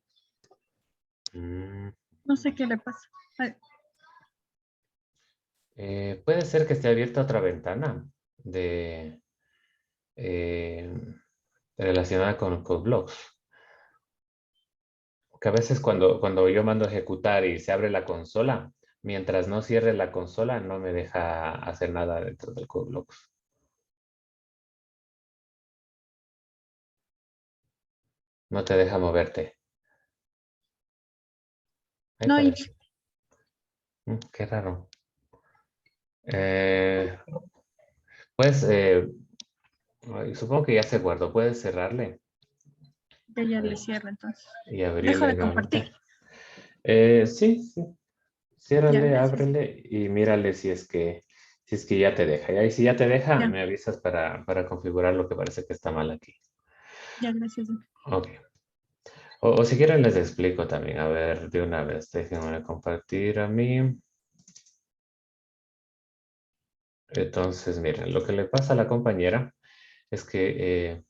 Mm, No sé qué le pasa. Ay, puede ser que esté abierta otra ventana de, eh, relacionada con CodeBlocks. Que a veces cuando yo mando a ejecutar y se abre la consola, mientras no cierre la consola, no me deja hacer nada dentro del CodeBlocks. No te deja moverte. Ahí no, y parece. Qué raro. Eh, pues, supongo que ya se guardó. Puedes cerrarle ya le cierro entonces. y Dejo abrirle de compartir. nuevamente. Sí. Ya, Ciérrale, gracias. ábrele y mírale si es que ya te deja. Y ahí si ya te deja, Ya, me avisas para configurar lo que parece que está mal aquí. ya, gracias. Ok. O si quieren les explico también. A ver, de una vez, déjenme compartir a mí. Entonces, miren, lo que le pasa a la compañera es que,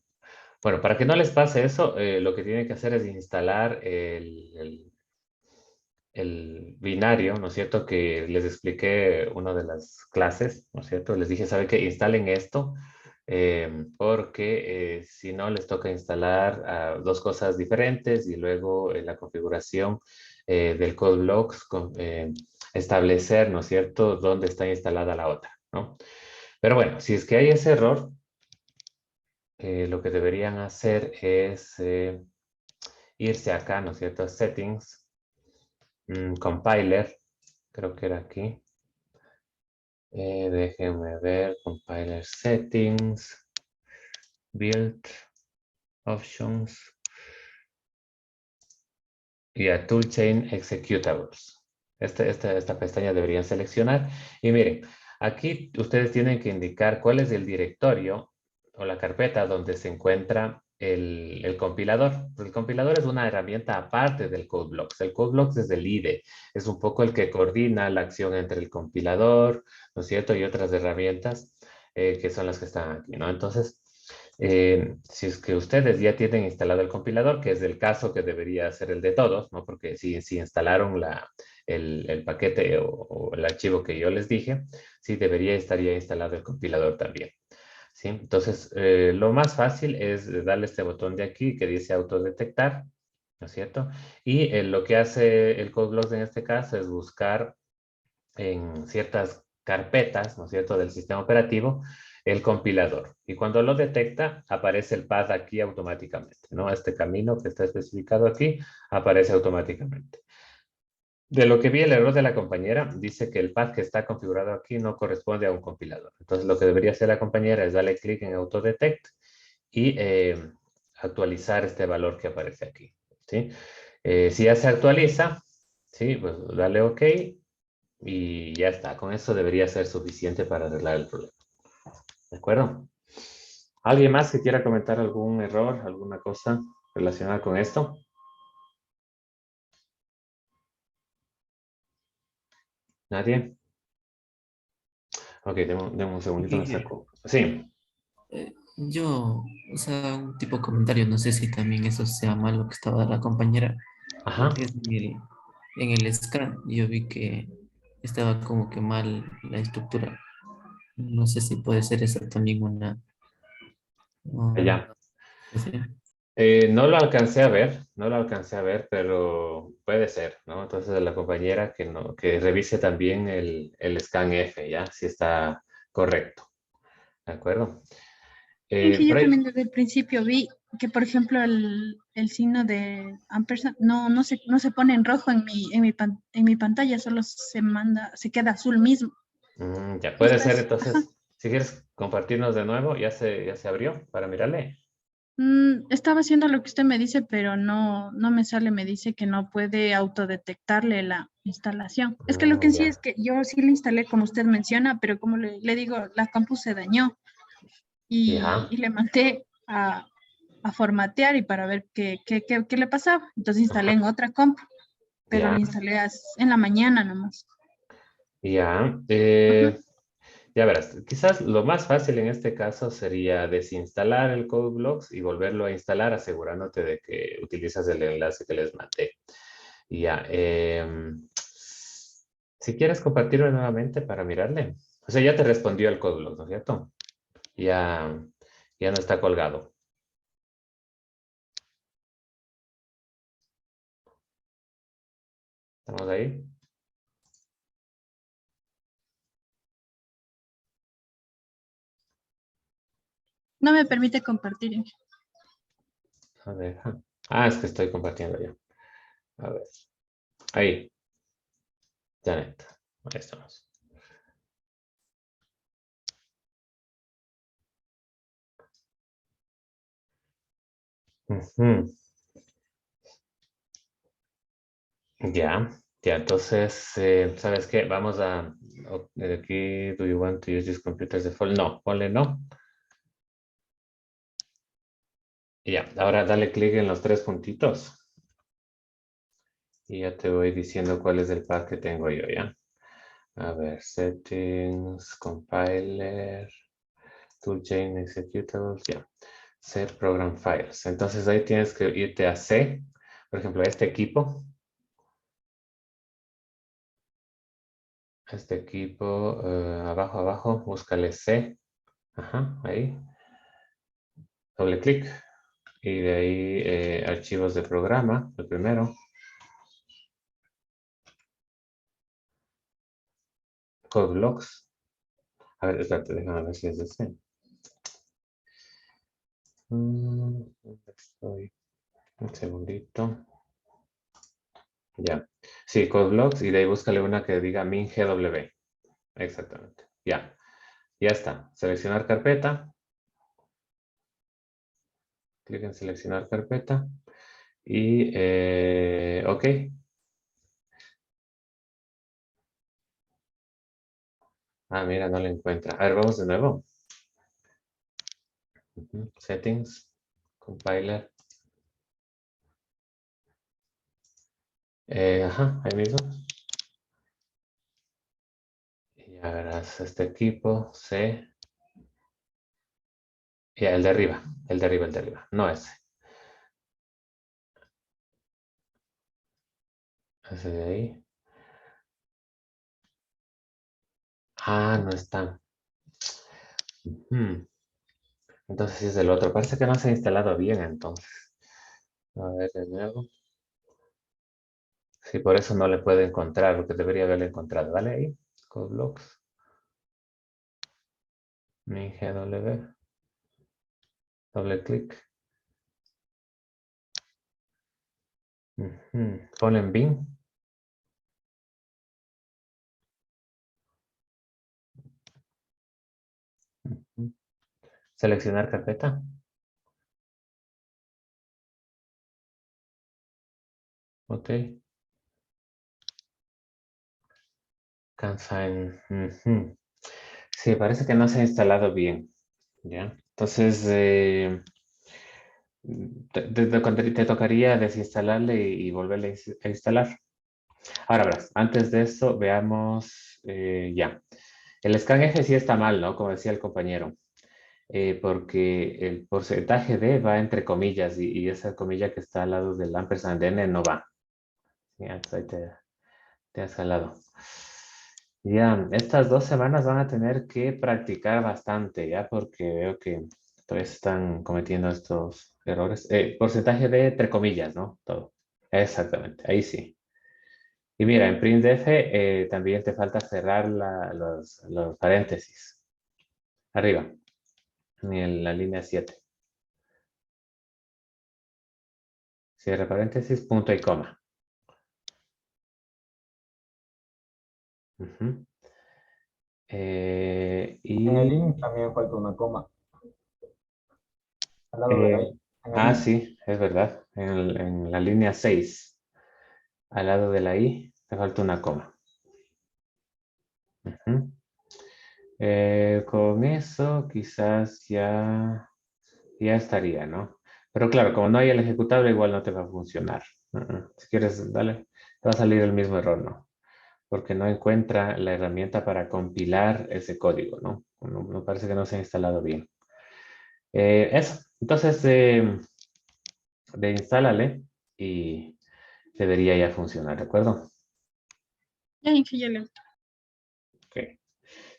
bueno, para que no les pase eso, lo que tienen que hacer es instalar el binario, ¿no es cierto? Que les expliqué una de las clases, ¿no es cierto? Les dije, ¿sabe qué? Instalen esto, porque si no les toca instalar dos cosas diferentes y luego en la configuración del code blocks establecer, ¿no es cierto?, dónde está instalada la otra, ¿no? Pero bueno, si es que hay ese error, lo que deberían hacer es irse acá, ¿no es cierto?, a Settings, Compiler, creo que era aquí. Déjenme ver, Compiler Settings, Build, Options y a Toolchain Executables. Esta pestaña deberían seleccionar. Y miren, aquí ustedes tienen que indicar cuál es el directorio o la carpeta donde se encuentra el compilador. El compilador es una herramienta aparte del CodeBlocks. El CodeBlocks es el IDE, es un poco el que coordina la acción entre el compilador, ¿no es cierto? Y otras herramientas que son las que están aquí, ¿no? Entonces, si es que ustedes ya tienen instalado el compilador, que es el caso que debería ser el de todos, ¿no? Porque si instalaron el paquete o el archivo que yo les dije, sí debería estar ya instalado el compilador también. ¿Sí? Entonces, lo más fácil es darle este botón de aquí que dice autodetectar, ¿no es cierto? Y lo que hace el CodeBlocks en este caso es buscar en ciertas carpetas, ¿no es cierto?, del sistema operativo, el compilador. Y cuando lo detecta, aparece el path aquí automáticamente, ¿no? Este camino que está especificado aquí aparece automáticamente. De lo que vi el error de la compañera, dice que el path que está configurado aquí no corresponde a un compilador. Entonces, lo que debería hacer la compañera es darle clic en Autodetect y actualizar este valor que aparece aquí, ¿sí? Si ya se actualiza, sí, pues dale OK y ya está. Con eso debería ser suficiente para arreglar el problema. ¿De acuerdo? ¿Alguien más que quiera comentar algún error, alguna cosa relacionada con esto? ¿Nadie? Ok, deme un segundito, me saco. Sí, Yo, o sea, un tipo de comentario, no sé si también eso sea malo que estaba la compañera, ajá. es en el scan, yo vi que estaba como que mal la estructura. No sé si puede ser eso también una... Ya. sí. No lo alcancé a ver, no lo alcancé a ver, pero puede ser, ¿no? Entonces la compañera que, no, que revise también el scan F, ¿ya? Si está correcto, ¿de acuerdo? Sí, sí, yo Por ahí- también desde el principio vi que, por ejemplo, el signo de ampersand no se pone en rojo en mi pantalla, solo se queda azul mismo. ya puede ser, Quizás, ajá. entonces, si quieres compartirnos de nuevo, ya se abrió para mirarle. Estaba haciendo lo que usted me dice, pero no me sale, me dice que no puede autodetectarle la instalación. Es que lo que en sí Ya, es que yo sí la instalé como usted menciona, pero como le digo, la compu se dañó ya, y le mandé a formatear y para ver qué le pasaba. Entonces instalé en otra compu, pero ya, la instalé en la mañana nomás. ya. Ujú. Ya verás, quizás lo más fácil en este caso sería desinstalar el CodeBlocks y volverlo a instalar asegurándote de que utilizas el enlace que les mandé. Y ya, si quieres compartirlo nuevamente para mirarle. O sea, ya te respondió el CodeBlock, ¿no es cierto? Ya, ya no está colgado. ¿Estamos ahí? No me permite compartir. A ver. Es que estoy compartiendo ya. A ver. Ahí, Janet. Ahí estamos. Ujú. Ya, ya, entonces, ¿sabes qué? Vamos a, aquí, do you want to use this computer as a default? No, ponle no. Y ya, ahora dale clic en los tres puntitos. Y ya te voy diciendo cuál es el path que tengo yo, ¿ya? A ver, settings, compiler, toolchain executables, ya. Set program files. Entonces ahí tienes que irte a C, por ejemplo, a este equipo. Este equipo, abajo, búscale C. Ajá, ahí. Doble clic. Y de ahí archivos de programa, el primero. Code blocks. A ver, espérate, déjame ver si es de ese. ¿Dónde estoy? Un segundito. Ya. Sí, code blocks y de ahí búscale una que diga min.gw. Exactamente. Ya. Ya está. Seleccionar carpeta. Clic en seleccionar carpeta. Y OK. Mira, no lo encuentra. A ver, vamos de nuevo. Settings. Compiler. Ajá, ahí mismo. Y ya verás este equipo, C. Ya, el de arriba, el de arriba, el de arriba. No ese. Ese de ahí. No está. Ujú. Entonces sí es el otro. Parece que no se ha instalado bien entonces. A ver de nuevo. Sí, por eso no le puedo encontrar, lo que debería haberle encontrado. ¿Vale? Ahí. Codeblocks. MinGW. Doble clic. Ponle en bin. Seleccionar carpeta. Ok. Can't find. Ujú. Sí, parece que no se ha instalado bien. ¿Ya? Entonces, te tocaría desinstalarle y volverle a instalar. Ahora verás, antes de eso, veamos ya. El scanf sí está mal, ¿no? Como decía el compañero. Porque el porcentaje de va entre comillas y esa comilla que está al lado del ampersand n no va. Ya, pues ahí te has jalado. Ya, estas 2 semanas van a tener que practicar bastante, ya, porque veo que todavía se están cometiendo estos errores. Porcentaje de entre comillas, ¿no? Todo. Exactamente, ahí sí. Y mira, en printf también te falta cerrar los paréntesis. Arriba, en la línea 7. Cierre paréntesis, punto y coma. Ujú. En el Y link también falta una coma. Al lado de la I. En el link. sí, es verdad. En la línea 6, al lado de la I, te falta una coma. Ujú. Con eso quizás ya estaría, ¿no? Pero claro, como no hay el ejecutable, igual no te va a funcionar. Si quieres, dale, te va a salir el mismo error, ¿no? Porque no encuentra la herramienta para compilar ese código, ¿no? Me parece que no se ha instalado bien. Eso. Entonces, instálale y debería ya funcionar, ¿de acuerdo? Ya, Inge, ya le. Ok.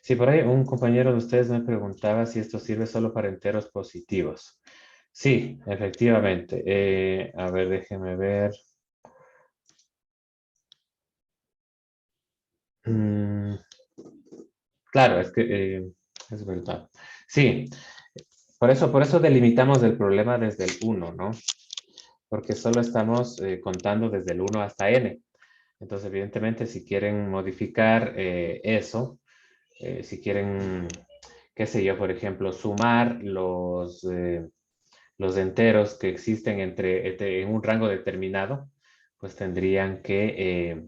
Sí, por ahí un compañero de ustedes me preguntaba si esto sirve solo para enteros positivos. Sí, efectivamente. A ver, déjeme ver. Mm, claro, es que es verdad. Sí, por eso delimitamos el problema desde el 1, ¿no? Porque solo estamos contando desde el 1 hasta n. Entonces, evidentemente, si quieren modificar eso, si quieren, qué sé yo, por ejemplo, sumar los enteros que existen en un rango determinado, pues tendrían que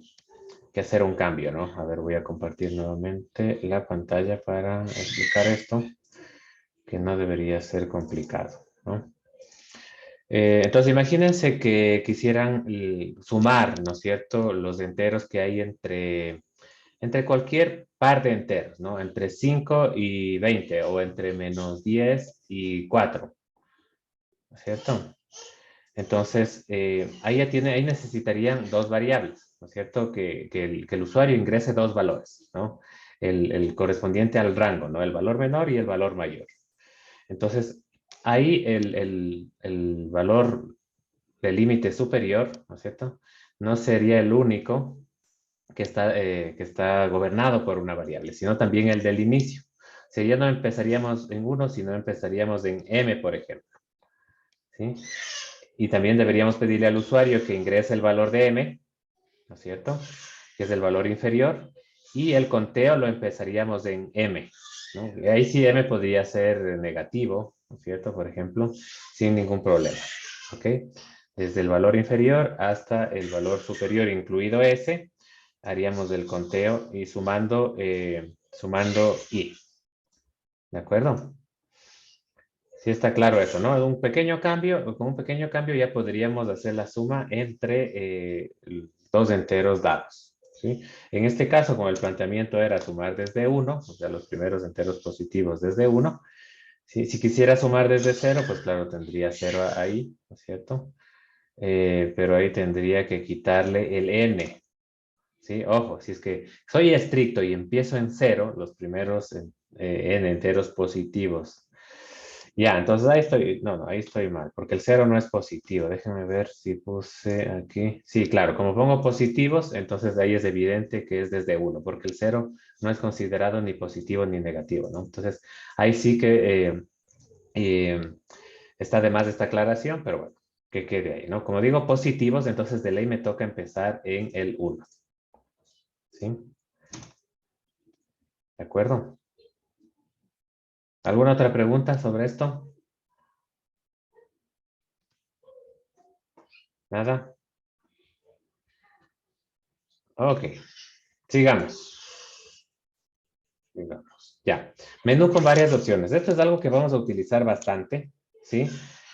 hacer un cambio, ¿no? A ver, voy a compartir nuevamente la pantalla para explicar esto, que no debería ser complicado, ¿no? Entonces, imagínense que quisieran sumar, ¿no es cierto?, los enteros que hay entre cualquier par de enteros, ¿no? Entre 5 y 20 o entre -10 y 4, ¿no es cierto? Entonces, ahí necesitarían dos variables, ¿no es cierto? Que el usuario ingrese dos valores, ¿no? El correspondiente al rango, ¿no? El valor menor y el valor mayor. Entonces, ahí el valor del límite superior, ¿no es cierto? No sería el único que está gobernado por una variable, sino también el del inicio. Si ya no empezaríamos en 1, sino empezaríamos en m, por ejemplo. ¿Sí? Y también deberíamos pedirle al usuario que ingrese el valor de m, ¿no es cierto? Que es el valor inferior, y el conteo lo empezaríamos en m, ¿no? Y ahí sí m podría ser negativo, ¿no es cierto? Por ejemplo, sin ningún problema, ¿ok? Desde el valor inferior hasta el valor superior, incluido s, haríamos el conteo y sumando i, ¿de acuerdo? Sí está claro eso, ¿no? Con un pequeño cambio ya podríamos hacer la suma entre dos enteros dados, ¿sí? En este caso, como el planteamiento era sumar desde 1, o sea, los primeros enteros positivos desde 1, ¿sí? Si quisiera sumar desde 0, pues claro, tendría 0 ahí, ¿no es cierto? Pero ahí tendría que quitarle el n, ¿sí? Ojo, si es que soy estricto y empiezo en 0, los primeros n enteros positivos. Ya, entonces ahí estoy, no, ahí estoy mal, porque el 0 no es positivo. Déjenme ver si puse aquí. Sí, claro, como pongo positivos, entonces ahí es evidente que es desde 1, porque el 0 no es considerado ni positivo ni negativo, ¿no? Entonces, ahí sí que está de más esta aclaración, pero bueno, que quede ahí, ¿no? Como digo positivos, entonces de ley me toca empezar en el 1. ¿Sí? ¿De acuerdo? ¿Alguna otra pregunta sobre esto? ¿Nada? Ok, sigamos. Sigamos. Ya. Menú con varias opciones. Esto es algo que vamos a utilizar bastante, ¿sí?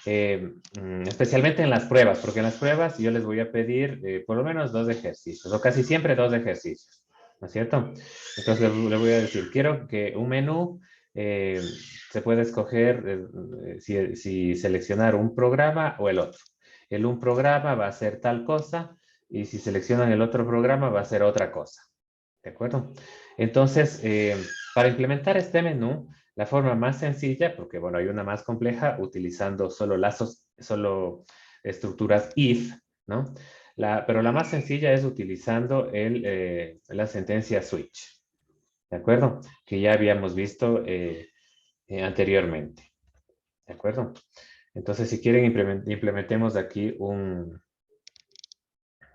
Especialmente en las pruebas, porque en las pruebas yo les voy a pedir por lo menos 2 ejercicios, o casi siempre 2 ejercicios, ¿no es cierto? Entonces le voy a decir, quiero que un menú se puede escoger si seleccionar un programa o el otro. El un programa va a ser tal cosa y si seleccionan el otro programa va a ser otra cosa, ¿de acuerdo? Entonces, para implementar este menú, la forma más sencilla, porque bueno, hay una más compleja utilizando solo estructuras if, ¿no? Pero la más sencilla es utilizando la sentencia switch, ¿de acuerdo? Que ya habíamos visto anteriormente, ¿de acuerdo? Entonces, si quieren, implementemos aquí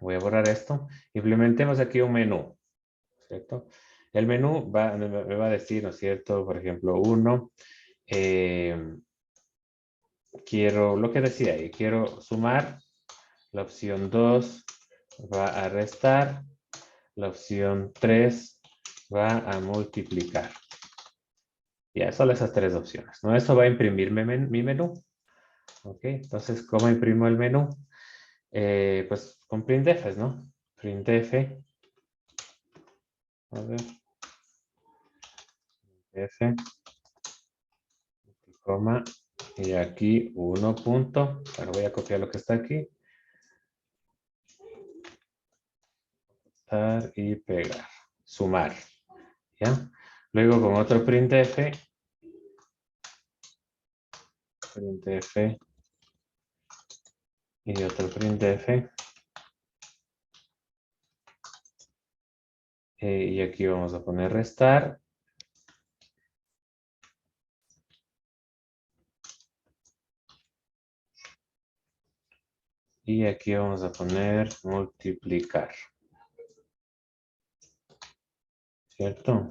voy a borrar esto, implementemos aquí un menú, ¿cierto? El menú me va a decir, ¿no es cierto? Por ejemplo, quiero, lo que decía ahí, quiero sumar, la opción 2 va a restar, la opción 3 va a multiplicar. Ya, solo esas 3 opciones, ¿no? Eso va a imprimir mi menú. Ok, entonces, ¿cómo imprimo el menú? Pues con printf, ¿no? Printf. A ver. F, coma, y aquí 1 punto. Bueno, voy a copiar lo que está aquí. Y pegar. Sumar. ¿Ya? Luego con otro printf. Printf. Y otro printf. Y aquí vamos a poner restar. Y aquí vamos a poner multiplicar. ¿Cierto?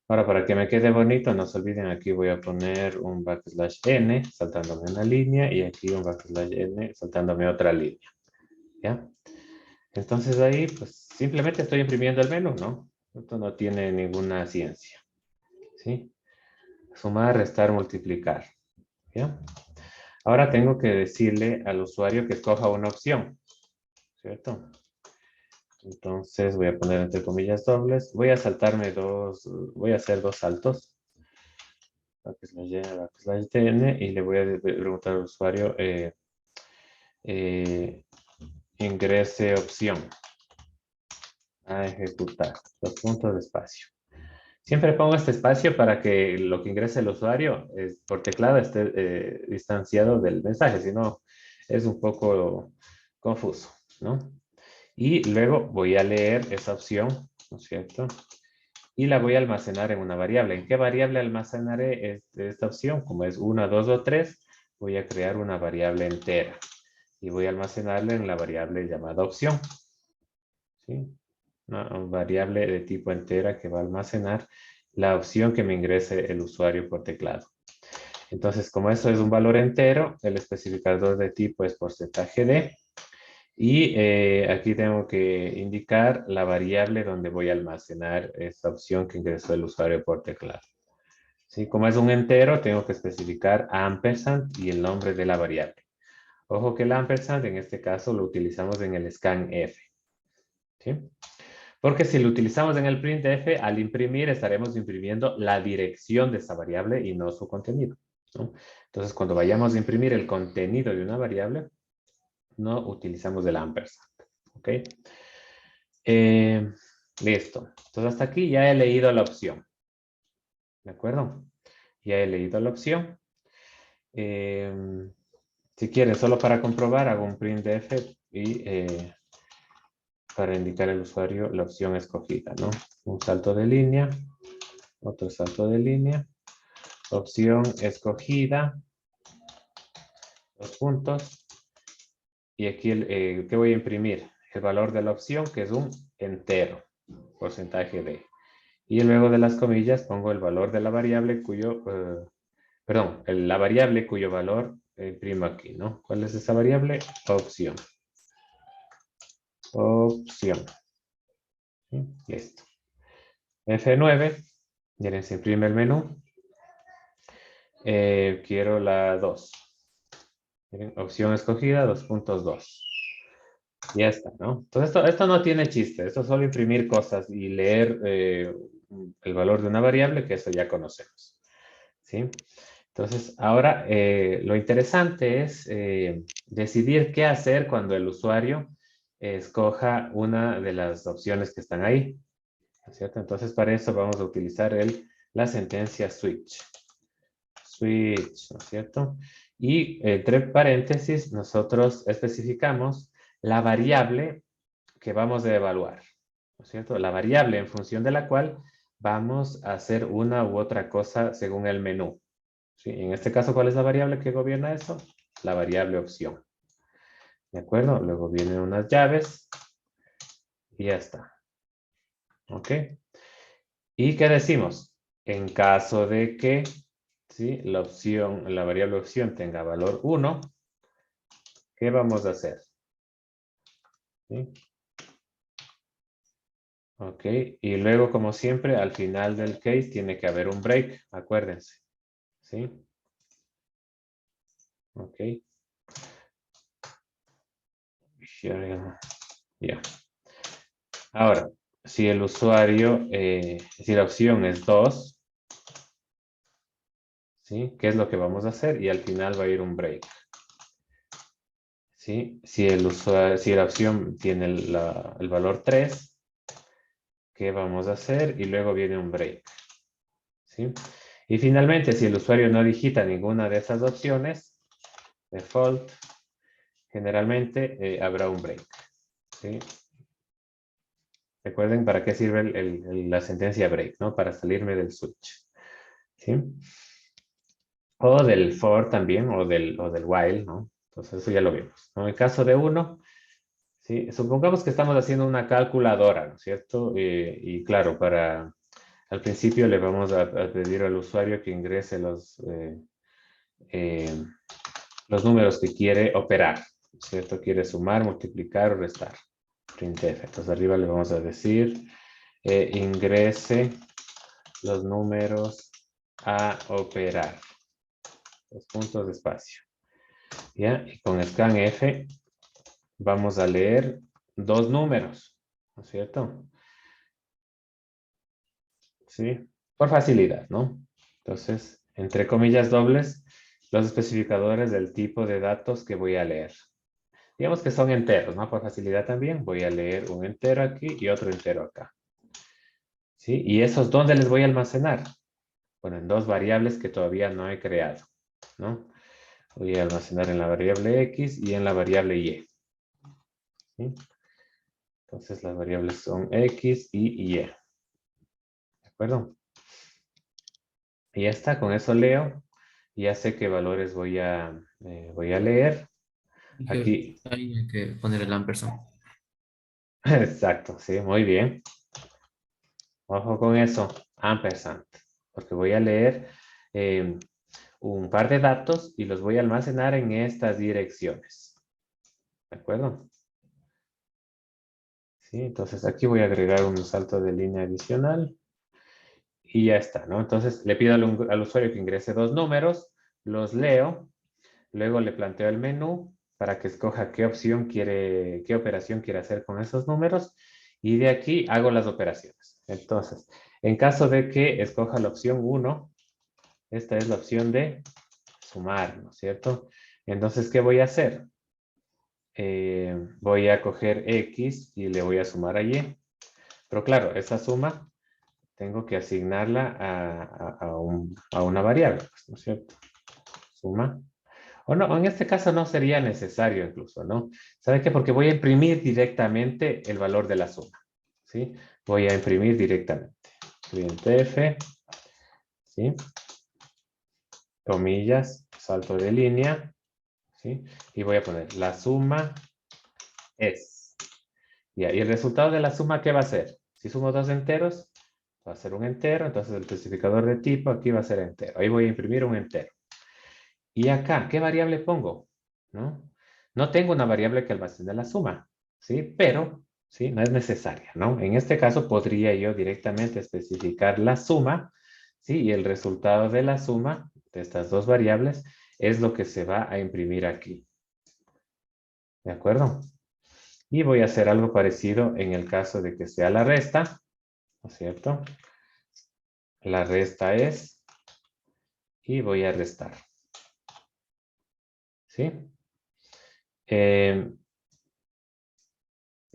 Ahora, para que me quede bonito, no se olviden, aquí voy a poner un backslash n, saltándome una línea, y aquí un backslash n, saltándome otra línea. ¿Ya? Entonces ahí, pues, simplemente estoy imprimiendo el menú, ¿no? Esto no tiene ninguna ciencia. ¿Sí? Sumar, restar, multiplicar. ¿Ya? Ahora tengo que decirle al usuario que escoja una opción. ¿Cierto? Entonces voy a poner entre comillas dobles. Voy a voy a hacer 2 saltos. Backslash tn, y le voy a preguntar al usuario ingrese opción a ejecutar. 2 puntos de espacio. Siempre pongo este espacio para que lo que ingrese el usuario por teclado esté distanciado del mensaje, si no es un poco confuso, ¿no? Y luego voy a leer esa opción, ¿no es cierto? Y la voy a almacenar en una variable. ¿En qué variable almacenaré esta opción? Como es 1, 2 o 3, voy a crear una variable entera. Y voy a almacenarla en la variable llamada opción. ¿Sí? Una variable de tipo entera que va a almacenar la opción que me ingrese el usuario por teclado. Entonces, como eso es un valor entero, el especificador de tipo es %d. Y aquí tengo que indicar la variable donde voy a almacenar esta opción que ingresó el usuario por teclado. ¿Sí? Como es un entero, tengo que especificar ampersand y el nombre de la variable. Ojo que el ampersand en este caso lo utilizamos en el scanf. ¿Sí? Porque si lo utilizamos en el printf, al imprimir estaremos imprimiendo la dirección de esa variable y no su contenido, ¿no? Entonces, cuando vayamos a imprimir el contenido de una variable, no utilizamos el ampersand. ¿Ok? Listo. Entonces, hasta aquí ya he leído la opción. ¿De acuerdo? Ya he leído la opción. Si quieren, solo para comprobar, hago un printf y para indicar al usuario la opción escogida, ¿no? Un salto de línea, otro salto de línea, opción escogida, 2 puntos, y aquí, ¿qué voy a imprimir? El valor de la opción, que es un entero, porcentaje de. Y luego de las comillas pongo el valor de la variable la variable cuyo valor imprimo aquí, ¿no? ¿Cuál es esa variable? Opción. Opción. ¿Sí? Listo. F9. Miren, se imprime el menú. Quiero la 2. Miren, opción escogida, 2.2. Ya está, ¿no? Entonces esto no tiene chiste. Esto es solo imprimir cosas y leer el valor de una variable, que eso ya conocemos. ¿Sí? Entonces, ahora lo interesante es decidir qué hacer cuando el usuario escoja una de las opciones que están ahí. ¿No es cierto? Entonces, para eso vamos a utilizar la sentencia switch. Switch, ¿no es cierto? Y entre paréntesis, nosotros especificamos la variable que vamos a evaluar. ¿No es cierto? La variable en función de la cual vamos a hacer una u otra cosa según el menú. ¿Sí? En este caso, ¿cuál es la variable que gobierna eso? La variable opción. ¿De acuerdo? Luego vienen unas llaves y ya está. ¿Ok? ¿Y qué decimos? En caso de que ¿sí? la variable opción tenga valor 1, ¿qué vamos a hacer? ¿Sí? Ok, y luego, como siempre, al final del case tiene que haber un break, acuérdense. ¿Sí? Ok. Ya. Ahora, si el usuario, si la opción es 2, ¿sí? ¿Qué es lo que vamos a hacer? Y al final va a ir un break. ¿Sí? Si la opción tiene el valor 3, ¿qué vamos a hacer? Y luego viene un break. ¿Sí? Y finalmente, si el usuario no digita ninguna de esas opciones, default, generalmente habrá un break. ¿Sí? Recuerden para qué sirve la sentencia break, ¿no? Para salirme del switch. ¿Sí? O del for también, o del while, ¿no? Entonces eso ya lo vimos, ¿no? En el caso de 1, ¿sí? Supongamos que estamos haciendo una calculadora, ¿no es cierto? Y claro, al principio le vamos a pedir al usuario que ingrese los números que quiere operar, ¿no es cierto? Quiere sumar, multiplicar o restar. Printf. Entonces arriba le vamos a decir ingrese los números a operar. Los puntos de espacio. ¿Ya? Y con scanf vamos a leer 2 números, ¿no es cierto? Sí, por facilidad, ¿no? Entonces, entre comillas dobles, los especificadores del tipo de datos que voy a leer. Digamos que son enteros, ¿no? Por facilidad también voy a leer un entero aquí y otro entero acá. ¿Sí? ¿Y esos dónde les voy a almacenar? Bueno, en 2 variables que todavía no he creado, ¿no? Voy a almacenar en la variable X y en la variable Y. ¿Sí? Entonces las variables son X y Y. ¿De acuerdo? Y ya está, con eso leo. Ya sé qué valores voy a leer. Aquí. Ahí hay que poner el ampersand. Exacto, sí, muy bien. Ojo con eso, ampersand. Porque voy a leer un par de datos y los voy a almacenar en estas direcciones. ¿De acuerdo? Sí, entonces aquí voy a agregar un salto de línea adicional. Y ya está, ¿no? Entonces le pido al usuario que ingrese 2 números, los leo, luego le planteo el menú para que escoja qué operación quiere hacer con esos números y de aquí hago las operaciones. Entonces, en caso de que escoja la opción 1, esta es la opción de sumar, ¿no es cierto? Entonces, ¿qué voy a hacer? Voy a coger X y le voy a sumar a Y. Pero claro, esa suma tengo que asignarla a una variable, ¿no es cierto? Suma. O no, en este caso no sería necesario incluso, ¿no? ¿Sabe qué? Porque voy a imprimir directamente el valor de la suma, ¿sí? Voy a imprimir directamente. Printf, ¿sí? Comillas, salto de línea, ¿sí? Y voy a poner la suma es. Y el resultado de la suma, ¿qué va a ser? Si sumo 2 enteros, va a ser un entero, entonces el especificador de tipo aquí va a ser entero. Ahí voy a imprimir un entero. Y acá, ¿qué variable pongo? ¿No? No tengo una variable que almacene la suma, ¿sí? Pero ¿sí? No es necesaria, ¿no? En este caso podría yo directamente especificar la suma, ¿sí? Y el resultado de la suma de estas dos variables es lo que se va a imprimir aquí. ¿De acuerdo? Y voy a hacer algo parecido en el caso de que sea la resta, ¿no es cierto? La resta es, y voy a restar. ¿Sí?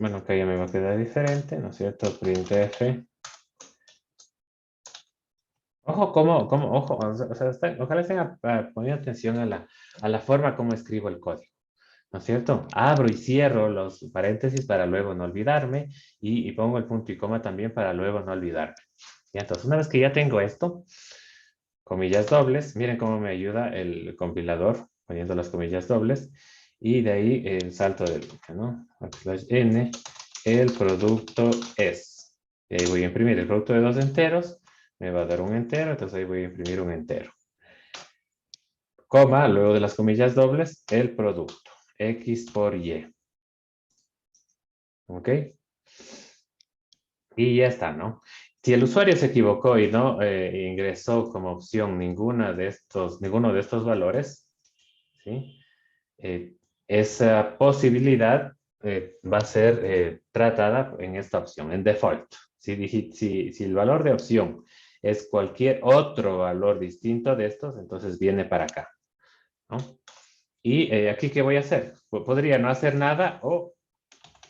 Bueno, acá ya me va a quedar diferente, ¿no es cierto? Printf. Ojo, ojo, o sea, ojalá estén poniendo atención a la forma como escribo el código, ¿no es cierto? Abro y cierro los paréntesis para luego no olvidarme y pongo el punto y coma también para luego no olvidarme. Y entonces, una vez que ya tengo esto, comillas dobles, miren cómo me ayuda el compilador poniendo las comillas dobles y de ahí el salto de línea, ¿no? /n, el producto es. Y ahí voy a imprimir el producto de dos enteros, me va a dar un entero, entonces ahí voy a imprimir un entero. Coma, luego de las comillas dobles, el producto, x por y. ¿Ok? Y ya está, ¿no? Si el usuario se equivocó y no ingresó como opción ninguno de estos valores, ¿sí? Esa posibilidad va a ser tratada en esta opción, en default. Si el valor de opción es cualquier otro valor distinto de estos, entonces viene para acá, ¿no? Y aquí, ¿qué voy a hacer? Podría no hacer nada o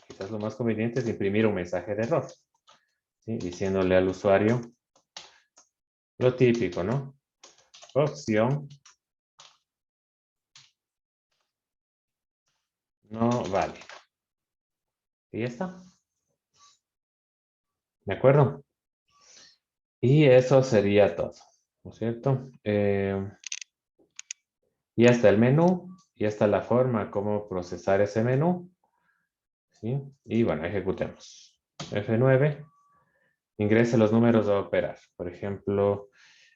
quizás lo más conveniente es imprimir un mensaje de error, ¿sí? Diciéndole al usuario lo típico, ¿no? Opción no vale. Y ya está. ¿De acuerdo? Y eso sería todo, ¿no es cierto? Ya está el menú, ya está la forma cómo procesar ese menú, ¿sí? Y bueno, ejecutemos. F9, ingrese los números a operar. Por ejemplo,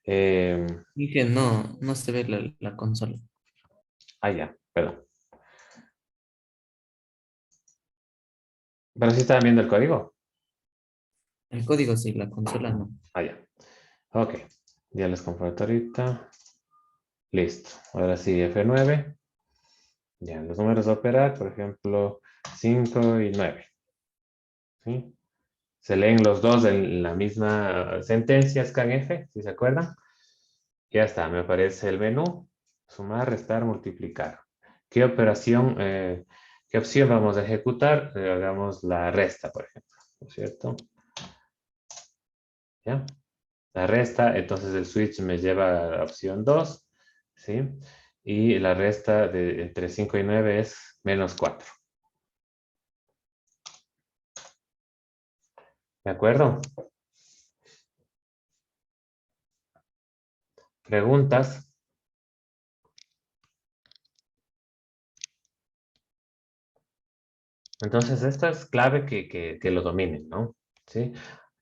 Dije, no se ve la consola. ya, perdón. Pero sí estaban viendo el código. El código sí, la consola no. Ya. Ok, ya les comparto ahorita. Listo. Ahora sí, F9. Ya, los números a operar, por ejemplo, 5 y 9. ¿Sí? Se leen los dos en la misma sentencia, scanf, si se acuerdan. Ya está, me aparece el menú, sumar, restar, multiplicar. ¿Qué operación, qué opción vamos a ejecutar? Hagamos la resta, por ejemplo, ¿no es cierto? ¿Ya? La resta, entonces el switch me lleva a la opción 2, ¿sí? Y la resta entre 5 y 9 es -4. ¿De acuerdo? ¿Preguntas? Entonces, esto es clave que lo dominen, ¿no? ¿Sí?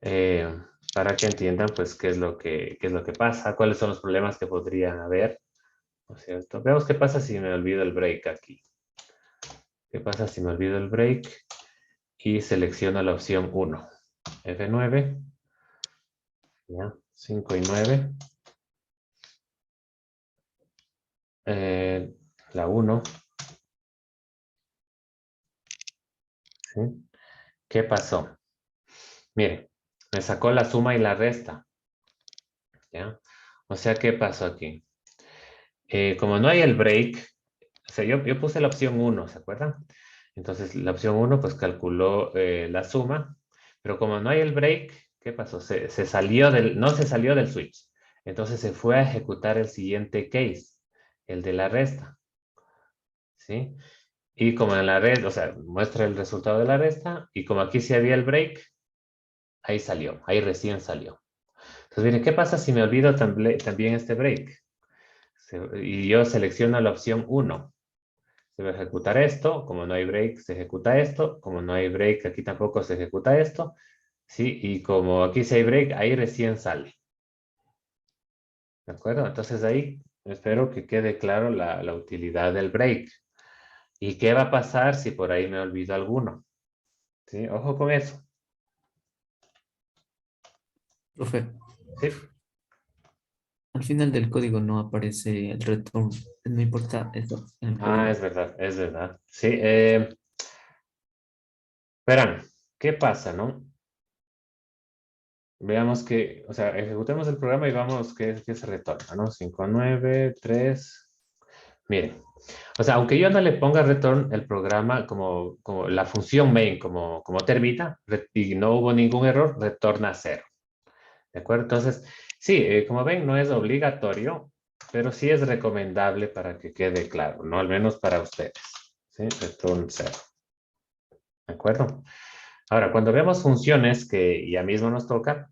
Eh, para que entiendan, pues, qué es lo que pasa, cuáles son los problemas que podrían haber, ¿no es cierto? Veamos qué pasa si me olvido el break aquí. ¿Qué pasa si me olvido el break? Y selecciono la opción 1. F9. ¿Ya? 5 y 9. La 1. ¿Sí? ¿Qué pasó? Mire, me sacó la suma y la resta. ¿Ya? O sea, ¿qué pasó aquí? Como no hay el break, o sea, yo puse la opción 1, ¿se acuerdan? Entonces, la opción 1, pues, calculó la suma, pero como no hay el break, ¿qué pasó? No se salió del switch. Entonces, se fue a ejecutar el siguiente case, el de la resta, ¿sí? Y como en la red, o sea, muestra el resultado de la resta, y como aquí sí había el break, ahí salió, ahí recién salió. Entonces, miren, ¿qué pasa si me olvido también este break? Y yo selecciono la opción 1. Se va a ejecutar esto, como no hay break, se ejecuta esto, como no hay break, aquí tampoco se ejecuta esto, ¿sí? Y como aquí sí hay break, ahí recién sale. ¿De acuerdo? Entonces ahí espero que quede claro la utilidad del break. ¿Y qué va a pasar si por ahí me olvido alguno? ¿Sí? Ojo con eso. Profe, ¿Sí? al final del código no aparece el return. No importa eso en el Ah, código. es verdad, es verdad. Sí, verán, ¿qué pasa, no? Veamos que, o sea, ejecutemos el programa y vamos qué se retorna, ¿no? 5, 9, 3. Miren, o sea, aunque yo no le ponga return, el programa como la función main, como termina, y no hubo ningún error, retorna 0. ¿De acuerdo? Entonces, sí, como ven, no es obligatorio, pero sí es recomendable para que quede claro, ¿no? Al menos para ustedes. ¿Sí? Return 0. ¿De acuerdo? Ahora, cuando vemos funciones que ya mismo nos toca,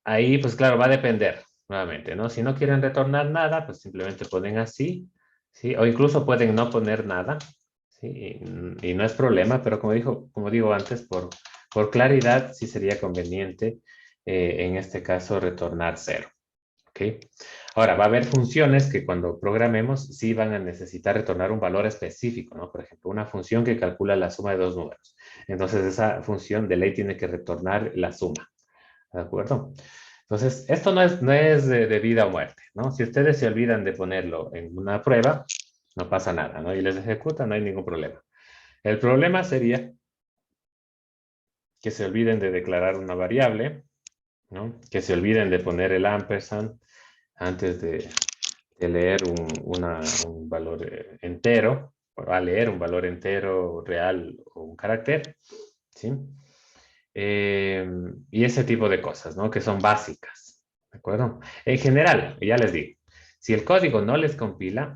ahí, pues claro, va a depender, nuevamente, ¿no? Si no quieren retornar nada, pues simplemente ponen así, ¿sí? O incluso pueden no poner nada, ¿sí? Y no es problema, pero como digo antes, por claridad, sí sería conveniente, en este caso, retornar 0, ¿ok? Ahora, va a haber funciones que cuando programemos sí van a necesitar retornar un valor específico, ¿no? Por ejemplo, una función que calcula la suma de dos números. Entonces, esa función de ley tiene que retornar la suma, ¿de acuerdo? Entonces, esto no es de vida o muerte, ¿no? Si ustedes se olvidan de ponerlo en una prueba, no pasa nada, ¿no? Y les ejecuta, no hay ningún problema. El problema sería que se olviden de declarar una variable, ¿no? Que se olviden de poner el ampersand antes de leer un valor entero, o a leer un valor entero, real o un carácter, ¿sí? Y ese tipo de cosas, ¿no? Que son básicas, ¿de acuerdo? En general, ya les digo, si el código no les compila,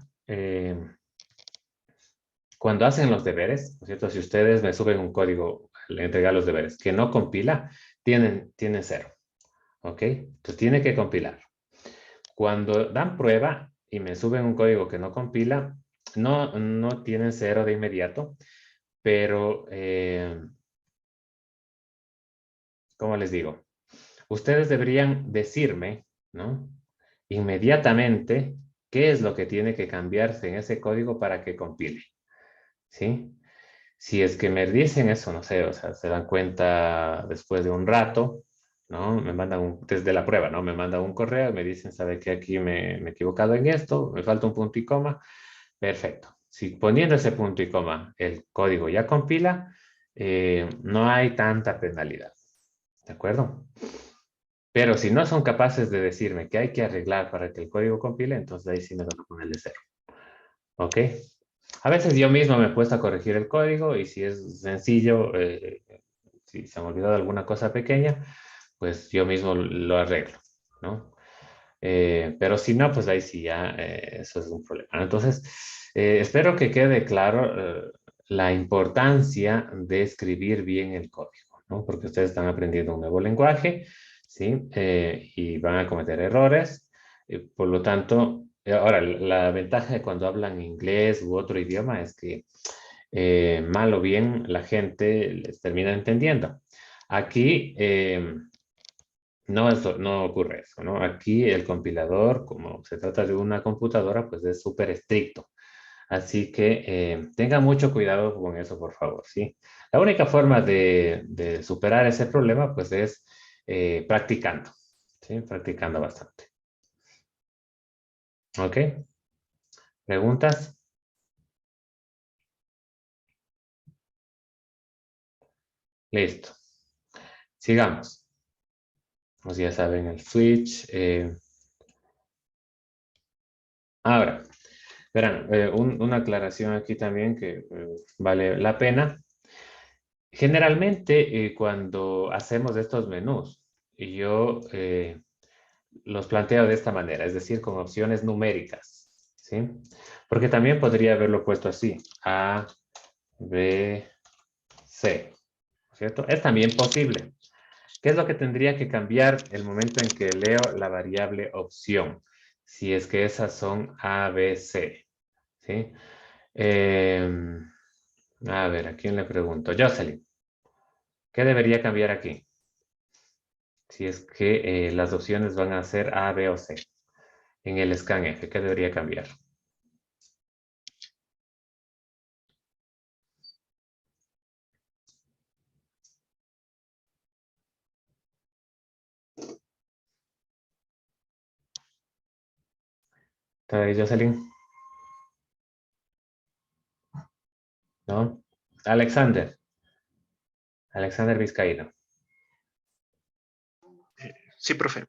cuando hacen los deberes, ¿no es cierto? Si ustedes me suben un código al entregar los deberes que no compila, tienen 0, ¿ok? Entonces tiene que compilar. Cuando dan prueba y me suben un código que no compila, no tienen 0 de inmediato, pero, ¿cómo les digo? Ustedes deberían decirme, ¿no? Inmediatamente qué es lo que tiene que cambiarse en ese código para que compile, ¿sí? Si es que me dicen eso, no sé, o sea, se dan cuenta después de un rato, ¿no? Me mandan desde la prueba, ¿no? Me mandan un correo y me dicen, ¿sabe qué? Aquí me he equivocado en esto, me falta un punto y coma. Perfecto. Si poniendo ese punto y coma el código ya compila, no hay tanta penalidad. ¿De acuerdo? Pero si no son capaces de decirme qué hay que arreglar para que el código compile, entonces ahí sí me toca ponerle 0. ¿Ok? A veces yo mismo me he puesto a corregir el código y si es sencillo, si se me ha olvidado alguna cosa pequeña, pues yo mismo lo arreglo, ¿no? Pero si no, pues ahí sí ya eso es un problema, ¿no? Entonces, espero que quede claro la importancia de escribir bien el código, ¿no? Porque ustedes están aprendiendo un nuevo lenguaje, ¿sí? Y van a cometer errores. Por lo tanto, ahora, la ventaja de cuando hablan inglés u otro idioma es que mal o bien la gente les termina entendiendo. Aquí no ocurre eso, ¿no? Aquí el compilador, como se trata de una computadora, pues es súper estricto. Así que tenga mucho cuidado con eso, por favor, ¿sí? La única forma de superar ese problema, pues es practicando, ¿sí? Practicando bastante. ¿Ok? ¿Preguntas? Listo. Sigamos. Pues ya saben el switch. Ahora, verán, una aclaración aquí también que vale la pena. Generalmente, cuando hacemos estos menús, yo los planteo de esta manera, es decir, con opciones numéricas, ¿sí? Porque también podría haberlo puesto así, A, B, C, ¿cierto? Es también posible. ¿Qué es lo que tendría que cambiar el momento en que leo la variable opción? Si es que esas son A, B, C, ¿sí? A ver, ¿a quién le pregunto? Jocelyn, ¿qué debería cambiar aquí? Si es que las opciones van a ser A, B o C. En el scanf, ¿qué debería cambiar? ¿Está ahí, Jocelyn? ¿No? Alexander. Alexander Vizcaíno. Sí, profe.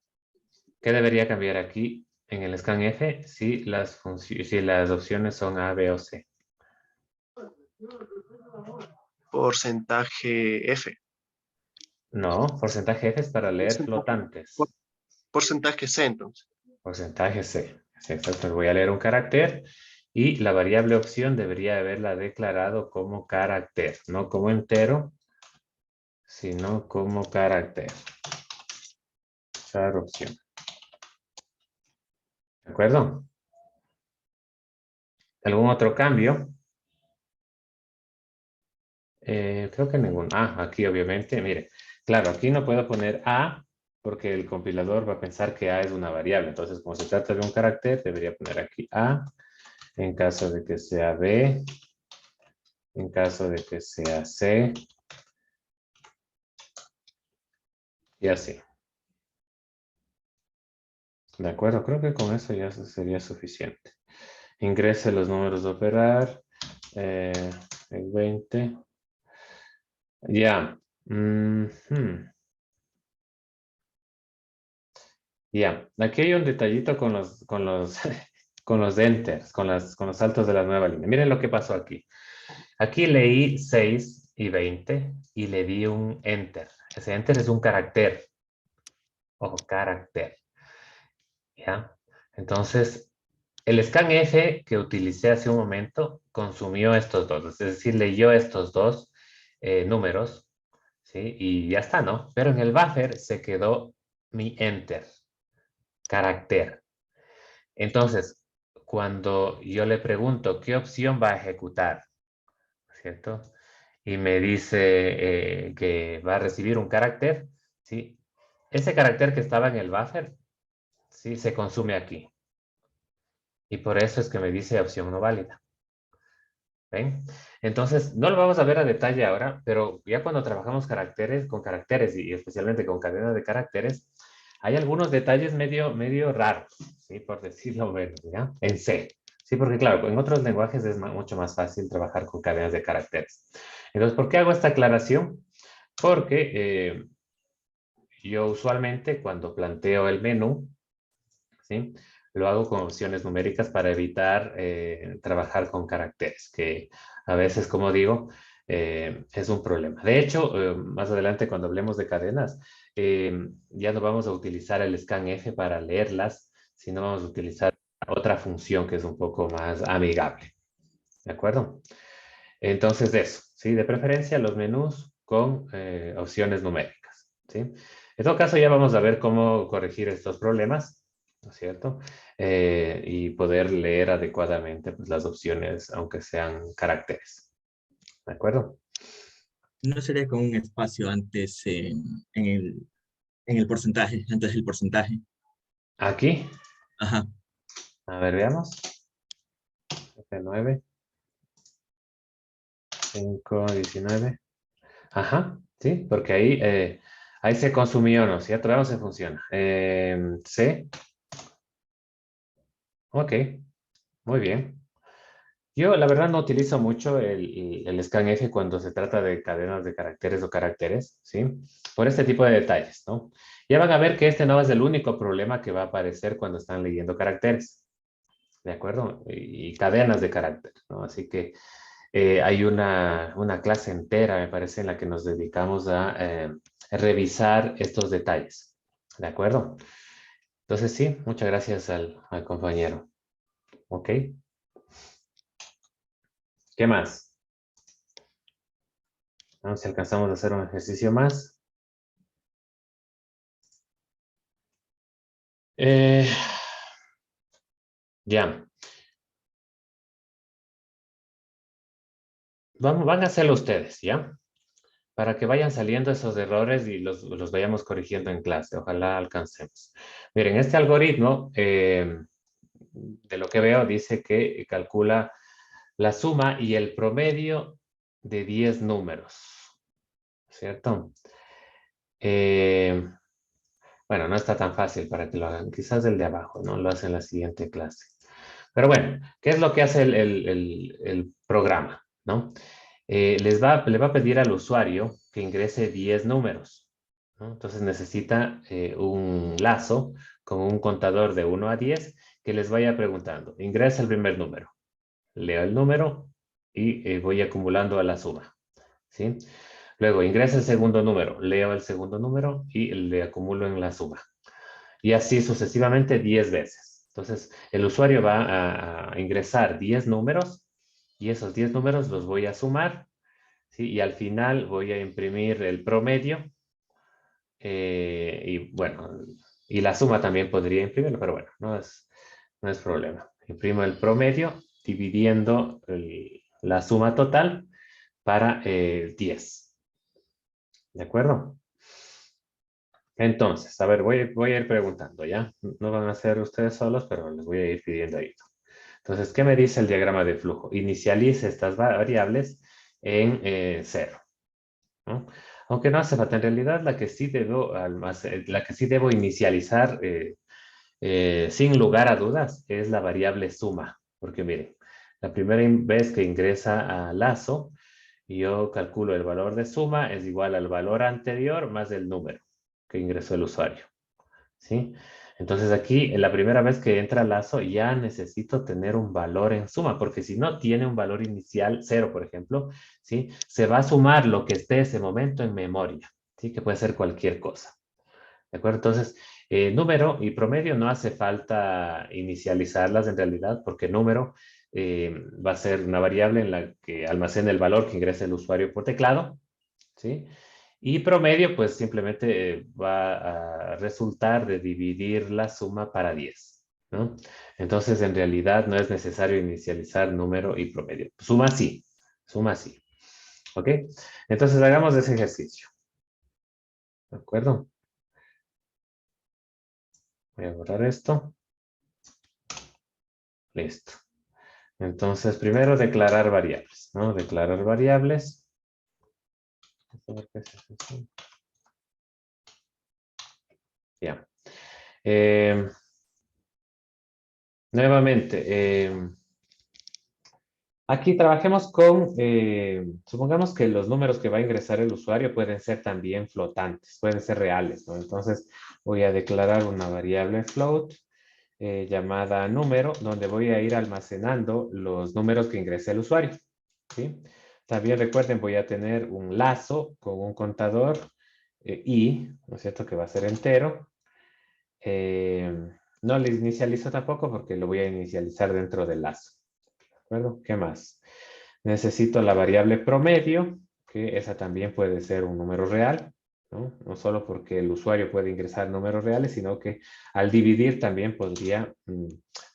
¿Qué debería cambiar aquí en el scanf si si las opciones son A, B o C? Porcentaje F. No, porcentaje F es para leer flotantes. Porcentaje C, entonces. Porcentaje C. Sí, entonces voy a leer un carácter y la variable opción debería haberla declarado como carácter, no como entero, sino como carácter. Usar opción. ¿De acuerdo? ¿Algún otro cambio? Creo que ninguno. Ah, aquí obviamente, mire. Claro, aquí no puedo poner A porque el compilador va a pensar que A es una variable. Entonces, como se trata de un carácter, debería poner aquí A. En caso de que sea B. En caso de que sea C. Y así. De acuerdo, creo que con eso ya sería suficiente. Ingrese los números de operar. El 20. Ya. Ya. Aquí hay un detallito con con los enters, con los saltos de la nueva línea. Miren lo que pasó aquí. Aquí leí 6 y 20 y le di un enter. Ese enter es un carácter. Ojo, carácter. ¿Ya? Entonces, el scanf que utilicé hace un momento consumió estos dos, es decir, leyó estos dos números, ¿sí? Y ya está, ¿no? Pero en el buffer se quedó mi enter, carácter. Entonces, cuando yo le pregunto qué opción va a ejecutar, ¿cierto? Y me dice que va a recibir un carácter, ¿sí? Ese carácter que estaba en el buffer, ¿sí? Se consume aquí. Y por eso es que me dice opción no válida. ¿Ven? Entonces, no lo vamos a ver a detalle ahora, pero ya cuando trabajamos con caracteres y especialmente con cadenas de caracteres, hay algunos detalles medio raros, ¿sí? Por decirlo menos, ¿ya? En C. Sí, porque claro, en otros lenguajes es mucho más fácil trabajar con cadenas de caracteres. Entonces, ¿por qué hago esta aclaración? Porque yo usualmente cuando planteo el menú, ¿sí? Lo hago con opciones numéricas para evitar trabajar con caracteres, que a veces, como digo, es un problema. De hecho, más adelante cuando hablemos de cadenas, ya no vamos a utilizar el scanf para leerlas, sino vamos a utilizar otra función que es un poco más amigable. ¿De acuerdo? Entonces, eso, ¿sí? De preferencia, los menús con opciones numéricas, ¿sí? En todo caso, ya vamos a ver cómo corregir estos problemas, ¿no es cierto? Y poder leer adecuadamente pues, las opciones, aunque sean caracteres. ¿De acuerdo? ¿No sería con un espacio antes en el porcentaje, antes del porcentaje? Aquí, Ajá. a ver, veamos. F9, 5, 19. Ajá, sí, porque ahí se consumió, ¿no es cierto? Veamos si funciona. C. Ok, muy bien. Yo, la verdad, no utilizo mucho el scanf cuando se trata de cadenas de caracteres o caracteres, ¿sí? Por este tipo de detalles, ¿no? Ya van a ver que este no es el único problema que va a aparecer cuando están leyendo caracteres, ¿de acuerdo? Y cadenas de caracteres, ¿no? Así que hay una clase entera, me parece, en la que nos dedicamos a revisar estos detalles, ¿de acuerdo? Entonces, sí, muchas gracias al compañero. ¿Ok? ¿Qué más? Vamos si alcanzamos a hacer un ejercicio más. Ya. Van a hacerlo ustedes, ¿ya? Para que vayan saliendo esos errores y los vayamos corrigiendo en clase. Ojalá alcancemos. Miren, este algoritmo, de lo que veo, dice que calcula la suma y el promedio de 10 números, ¿cierto? Bueno, no está tan fácil para que lo hagan. Quizás el de abajo, ¿no? Lo hacen en la siguiente clase. Pero bueno, ¿qué es lo que hace el programa? ¿No? Le va a pedir al usuario que ingrese 10 números, ¿no? Entonces necesita un lazo con un contador de 1 a 10 que les vaya preguntando. Ingresa el primer número. Leo el número y voy acumulando a la suma, ¿sí? Luego ingresa el segundo número. Leo el segundo número y le acumulo en la suma. Y así sucesivamente 10 veces. Entonces, el usuario va a ingresar 10 números y esos 10 números los voy a sumar, ¿sí? Y al final voy a imprimir el promedio. Y bueno, y la suma también podría imprimirlo, pero bueno, no es problema. Imprimo el promedio dividiendo la suma total para 10. ¿De acuerdo? Entonces, a ver, voy a ir preguntando, ¿ya? No van a ser ustedes solos, pero les voy a ir pidiendo ahí. Entonces, ¿qué me dice el diagrama de flujo? Inicialice estas variables en 0, ¿no? Aunque no hace falta, en realidad la que sí debo inicializar sin lugar a dudas es la variable suma, porque miren, la primera vez que ingresa a lazo, yo calculo el valor de suma es igual al valor anterior más el número que ingresó el usuario, ¿sí? Entonces aquí, en la primera vez que entra lazo, ya necesito tener un valor en suma, porque si no tiene un valor inicial, 0, por ejemplo, ¿sí? Se va a sumar lo que esté ese momento en memoria, ¿sí? Que puede ser cualquier cosa, ¿de acuerdo? Entonces, número y promedio no hace falta inicializarlas en realidad, porque número va a ser una variable en la que almacena el valor que ingresa el usuario por teclado, ¿sí? Y promedio, pues simplemente va a resultar de dividir la suma para 10, ¿no? Entonces, en realidad no es necesario inicializar número y promedio. Suma sí, ¿ok? Entonces, hagamos ese ejercicio, ¿de acuerdo? Voy a borrar esto. Listo. Entonces, primero declarar variables, ¿no? Declarar variables. Ya. Nuevamente, aquí trabajemos con, supongamos que los números que va a ingresar el usuario pueden ser también flotantes, pueden ser reales, ¿no? Entonces, voy a declarar una variable float llamada número, donde voy a ir almacenando los números que ingrese el usuario, ¿sí? También recuerden, voy a tener un lazo con un contador i, ¿no es cierto?, que va a ser entero. No le inicializo tampoco porque lo voy a inicializar dentro del lazo. ¿De acuerdo? ¿Qué más? Necesito la variable promedio, que esa también puede ser un número real, ¿no? No solo porque el usuario puede ingresar números reales, sino que al dividir también podría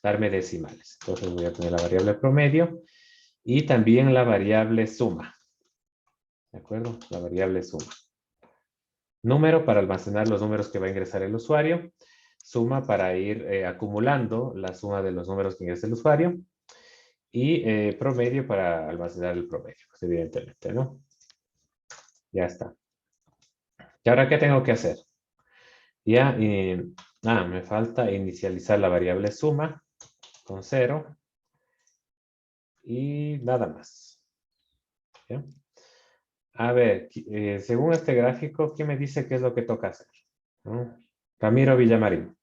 darme decimales. Entonces voy a tener la variable promedio y también la variable suma. ¿De acuerdo? La variable suma. Número para almacenar los números que va a ingresar el usuario. Suma para ir acumulando la suma de los números que ingresa el usuario. Y promedio para almacenar el promedio, pues, evidentemente, ¿no? Ya está. ¿Y ahora qué tengo que hacer? Ya, me falta inicializar la variable suma con 0 y nada más. ¿Ya? A ver, según este gráfico, ¿qué me dice qué es lo que toca hacer? ¿No? Ramiro Villamarín.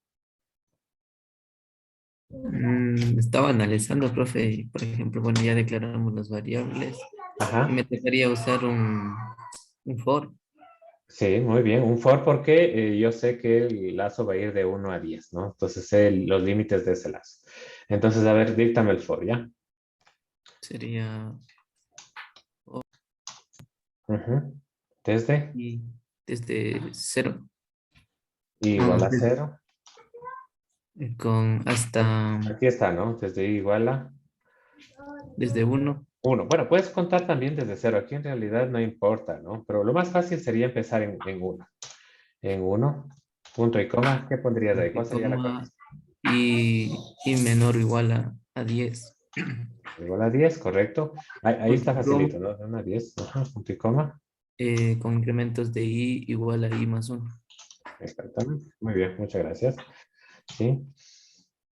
Estaba analizando, profe, y, por ejemplo, bueno, ya declaramos las variables. Ajá. Y me tocaría usar un for. Sí, muy bien. Un for porque yo sé que el lazo va a ir de 1 a 10, ¿no? Entonces sé los límites de ese lazo. Entonces, a ver, díctame el for, ¿ya? Sería Ujú. Desde y desde 0 igual a 0. con hasta Aquí está, ¿no? Desde igual a desde 1. 1. Bueno, puedes contar también desde 0. Aquí en realidad no importa, ¿no? Pero lo más fácil sería empezar en 1. En 1, punto y coma. ¿Qué pondrías ahí? ¿Cuál sería la condición? Y menor o igual a 10. Igual a 10, correcto. Ahí está facilito, ¿no? De 1 a 10, ajá, punto y coma. Con incrementos de i igual a i más 1. Exactamente. Muy bien, muchas gracias. Sí.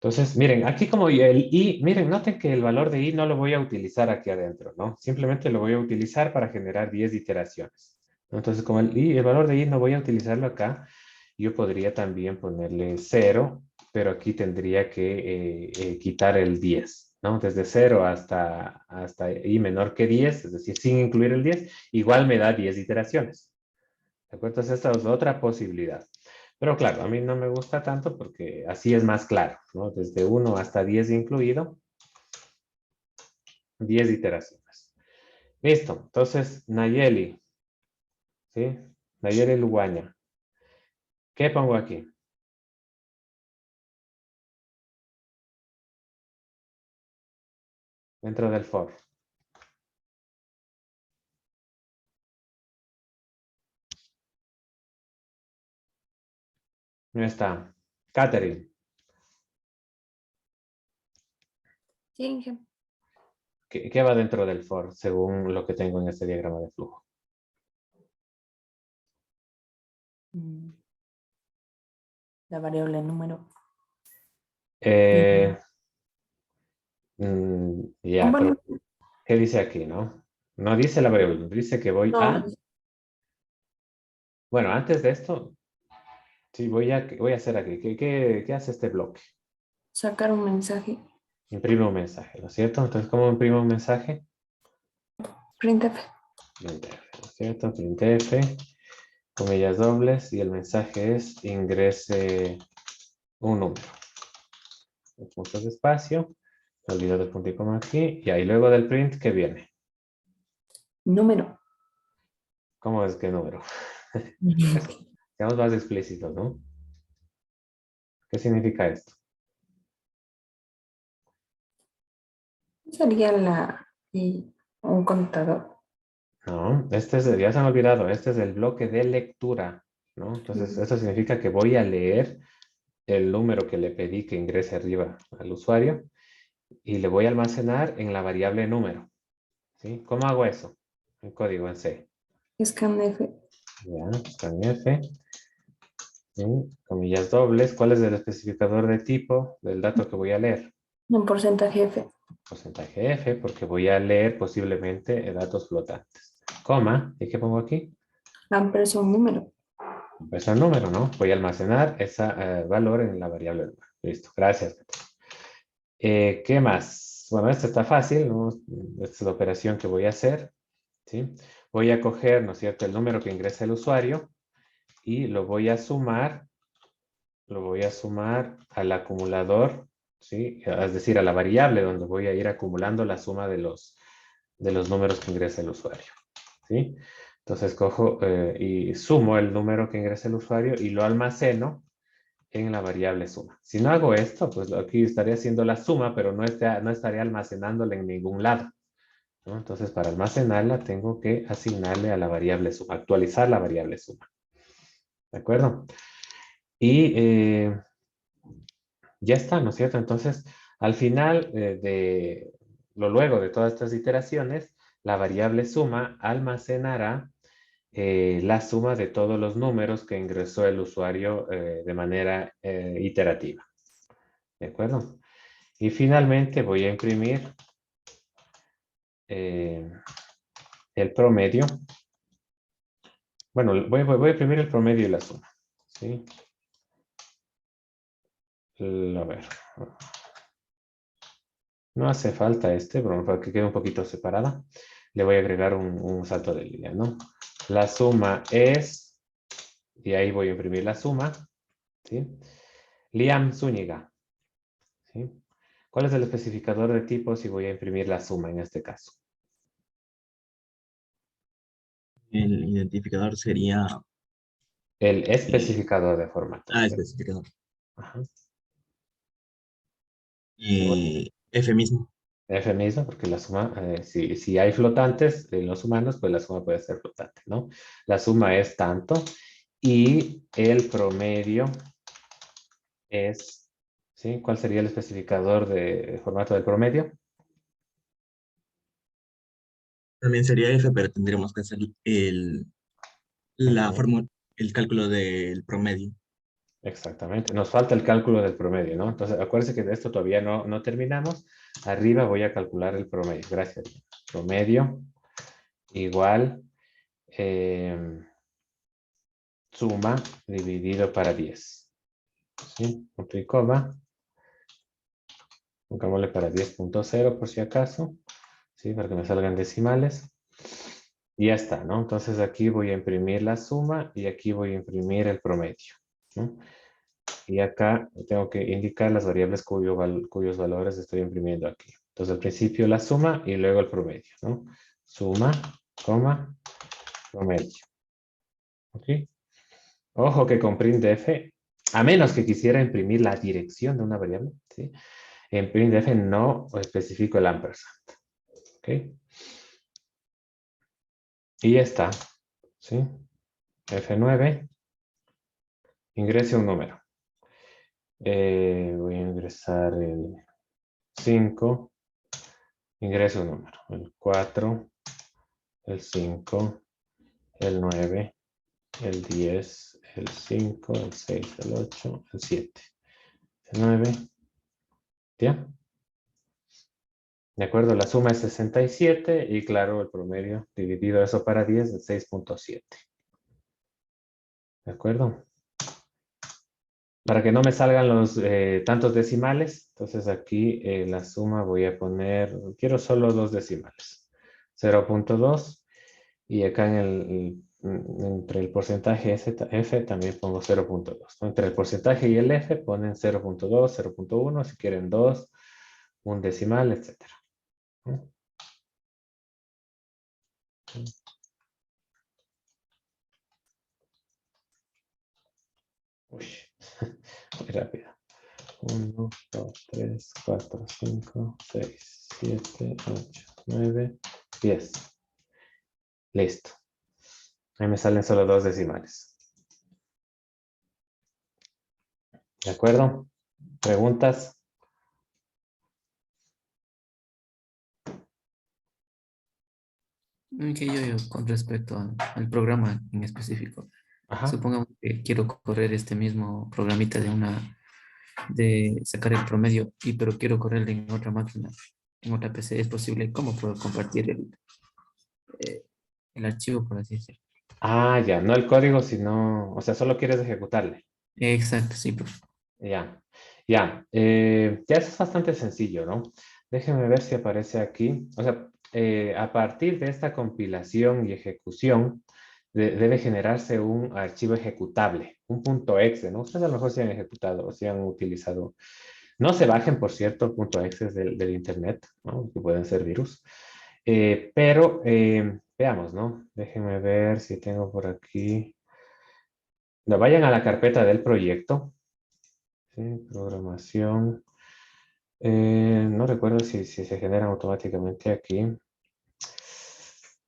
Entonces, miren, aquí como el i, miren, noten que el valor de i no lo voy a utilizar aquí adentro, ¿no? Simplemente lo voy a utilizar para generar 10 iteraciones. Entonces, como el valor de i no voy a utilizarlo acá, yo podría también ponerle 0, pero aquí tendría que quitar el 10, ¿no? Desde 0 hasta i menor que 10, es decir, sin incluir el 10, igual me da 10 iteraciones. ¿De acuerdo? Entonces, esta es otra posibilidad. Pero claro, a mí no me gusta tanto porque así es más claro, ¿no? Desde 1 hasta 10 incluido, 10 iteraciones. Listo. Entonces, Nayeli, ¿sí? Nayeli Luguaña. ¿Qué pongo aquí? Dentro del for. No está. Catherine. Sí, Inge. ¿Qué va dentro del for según lo que tengo en este diagrama de flujo? La variable número. Ya, Bueno, pero ¿qué dice aquí, no? No dice la variable, dice que voy no, a... Bueno, antes de esto, sí, voy a hacer aquí. ¿Qué hace este bloque? sacar un mensaje. Imprime un mensaje, ¿no es cierto? Entonces, ¿cómo imprime un mensaje? Printf. Printf, ¿no es cierto? Printf, comillas dobles, y el mensaje es ingrese un número. Puntos de espacio, me olvido del punto y coma aquí, y ahí luego del print, ¿qué viene? Número. ¿Cómo es que número? Seamos más explícitos, ¿no? ¿Qué significa esto? Sería un contador. No, este es, ya se han olvidado, este es el bloque de lectura, ¿no? Entonces, eso significa que voy a leer el número que le pedí que ingrese arriba al usuario y le voy a almacenar en la variable número, ¿sí? ¿Cómo hago eso? En código, en C. Scanf. Ya, scanf, ¿sí? Comillas dobles. ¿Cuál es el especificador de tipo del dato que voy a leer? Un porcentaje F. Porcentaje F, porque voy a leer posiblemente datos flotantes. Coma, ¿y qué pongo aquí? Ampersand un número. Es el número, ¿no? Voy a almacenar ese valor en la variable número. Listo, gracias. ¿Qué más? Bueno, esto está fácil, ¿no? Esta es la operación que voy a hacer, ¿sí? Voy a coger, ¿no es cierto?, el número que ingresa el usuario y lo voy a sumar al acumulador, ¿sí? Es decir, a la variable donde voy a ir acumulando la suma de los números que ingresa el usuario, ¿sí? Entonces cojo y sumo el número que ingresa el usuario y lo almaceno en la variable suma. Si no hago esto, pues aquí estaría haciendo la suma, pero no estaría almacenándola en ningún lado, ¿no? Entonces, para almacenarla, tengo que asignarle a la variable suma, actualizar la variable suma. ¿De acuerdo? Y ya está, ¿no es cierto? Entonces, al final luego de todas estas iteraciones, la variable suma almacenará la suma de todos los números que ingresó el usuario de manera iterativa. ¿De acuerdo? Y finalmente voy a imprimir el promedio. Bueno, voy a imprimir el promedio y la suma, ¿sí? A ver. No hace falta pero para que quede un poquito separada. Le voy a agregar un salto de línea, ¿no? La suma es, y ahí voy a imprimir la suma, ¿sí? Liam Zúñiga, ¿sí? ¿Cuál es el especificador de tipo si voy a imprimir la suma en este caso? El identificador sería El especificador de formato. ¿Sí? especificador. Ajá. F mismo. F mismo, porque la suma, si hay flotantes en los humanos, pues la suma puede ser flotante, ¿no? La suma es tanto y el promedio es, ¿sí? ¿Cuál sería el especificador de formato del promedio? También sería F, pero tendríamos que hacer el cálculo del promedio. Exactamente. Nos falta el cálculo del promedio, ¿no? Entonces, acuérdense que de esto todavía no terminamos. Arriba voy a calcular el promedio. Gracias. Promedio igual suma dividido para 10. ¿Sí? Punto y coma. Pongámosle para 10.0 por si acaso. ¿Sí? Para que me salgan decimales. Y ya está, ¿no? Entonces aquí voy a imprimir la suma y aquí voy a imprimir el promedio, ¿no? Y acá tengo que indicar las variables cuyos valores estoy imprimiendo aquí. Entonces al principio la suma y luego el promedio, ¿no? Suma, coma, promedio. ¿Ok? Ojo que con printf, a menos que quisiera imprimir la dirección de una variable, ¿sí? En printf no especifico el ampersand. ¿Ok? Y ya está, ¿sí? F9, ingrese un número. Voy a ingresar el 5, ingreso un número, el 4, el 5, el 9, el 10, el 5, el 6, el 8, el 7, el 9, ¿ya? De acuerdo, la suma es 67 y claro, el promedio dividido eso para 10 es 6.7. ¿De acuerdo? Para que no me salgan los tantos decimales, entonces aquí la suma voy a poner, quiero solo 2 decimales. 0.2 y acá entre el porcentaje F también pongo 0.2. ¿no? Entre el porcentaje y el F ponen 0.2, 0.1, si quieren 2, un decimal, etc. ¿no? Uy, muy rápido. 1, 2, 3, 4, 5, 6, 7, 8, 9, 10. Listo. Ahí me salen solo 2 decimales. ¿De acuerdo? ¿Preguntas? Que yo con respecto al programa en específico. Ajá. Supongamos que quiero correr este mismo programita de sacar el promedio, pero quiero correrlo en otra máquina, en otra PC. ¿Es posible? ¿Cómo puedo compartir el archivo, por así decirlo? Ah, ya. No el código, sino... O sea, solo quieres ejecutarle. Exacto, sí, profe. Ya. Ya. Ya eso es bastante sencillo, ¿no? Déjenme ver si aparece aquí. O sea, a partir de esta compilación y ejecución, debe generarse un archivo ejecutable, un .exe, ¿no? Ustedes a lo mejor se han ejecutado o se han utilizado. No se bajen, por cierto, .exe del internet, ¿no? Que pueden ser virus. Pero veamos, ¿no? Déjenme ver si tengo por aquí. No, vayan a la carpeta del proyecto. ¿Sí? Programación. No recuerdo si se generan automáticamente aquí.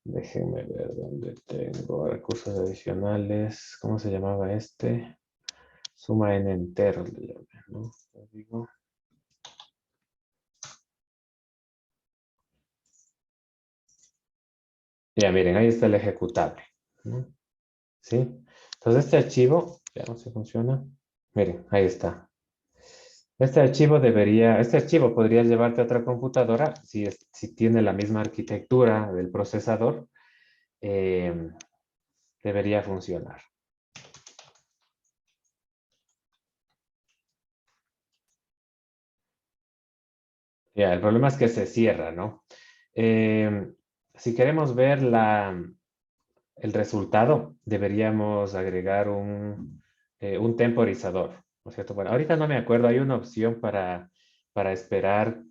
Déjenme ver dónde tengo recursos adicionales. ¿Cómo se llamaba este? Suma en enteros, le llamé, ¿no? Lo digo. Ya, miren, ahí está el ejecutable, ¿no? ¿Sí? Entonces este archivo, veamos si funciona. Miren, ahí está. Este archivo podría llevarte a otra computadora si tiene la misma arquitectura del procesador, debería funcionar. Ya, el problema es que se cierra, ¿no? Si queremos ver el resultado, deberíamos agregar un temporizador, ¿no es cierto? Bueno, ahorita no me acuerdo, hay una opción para esperar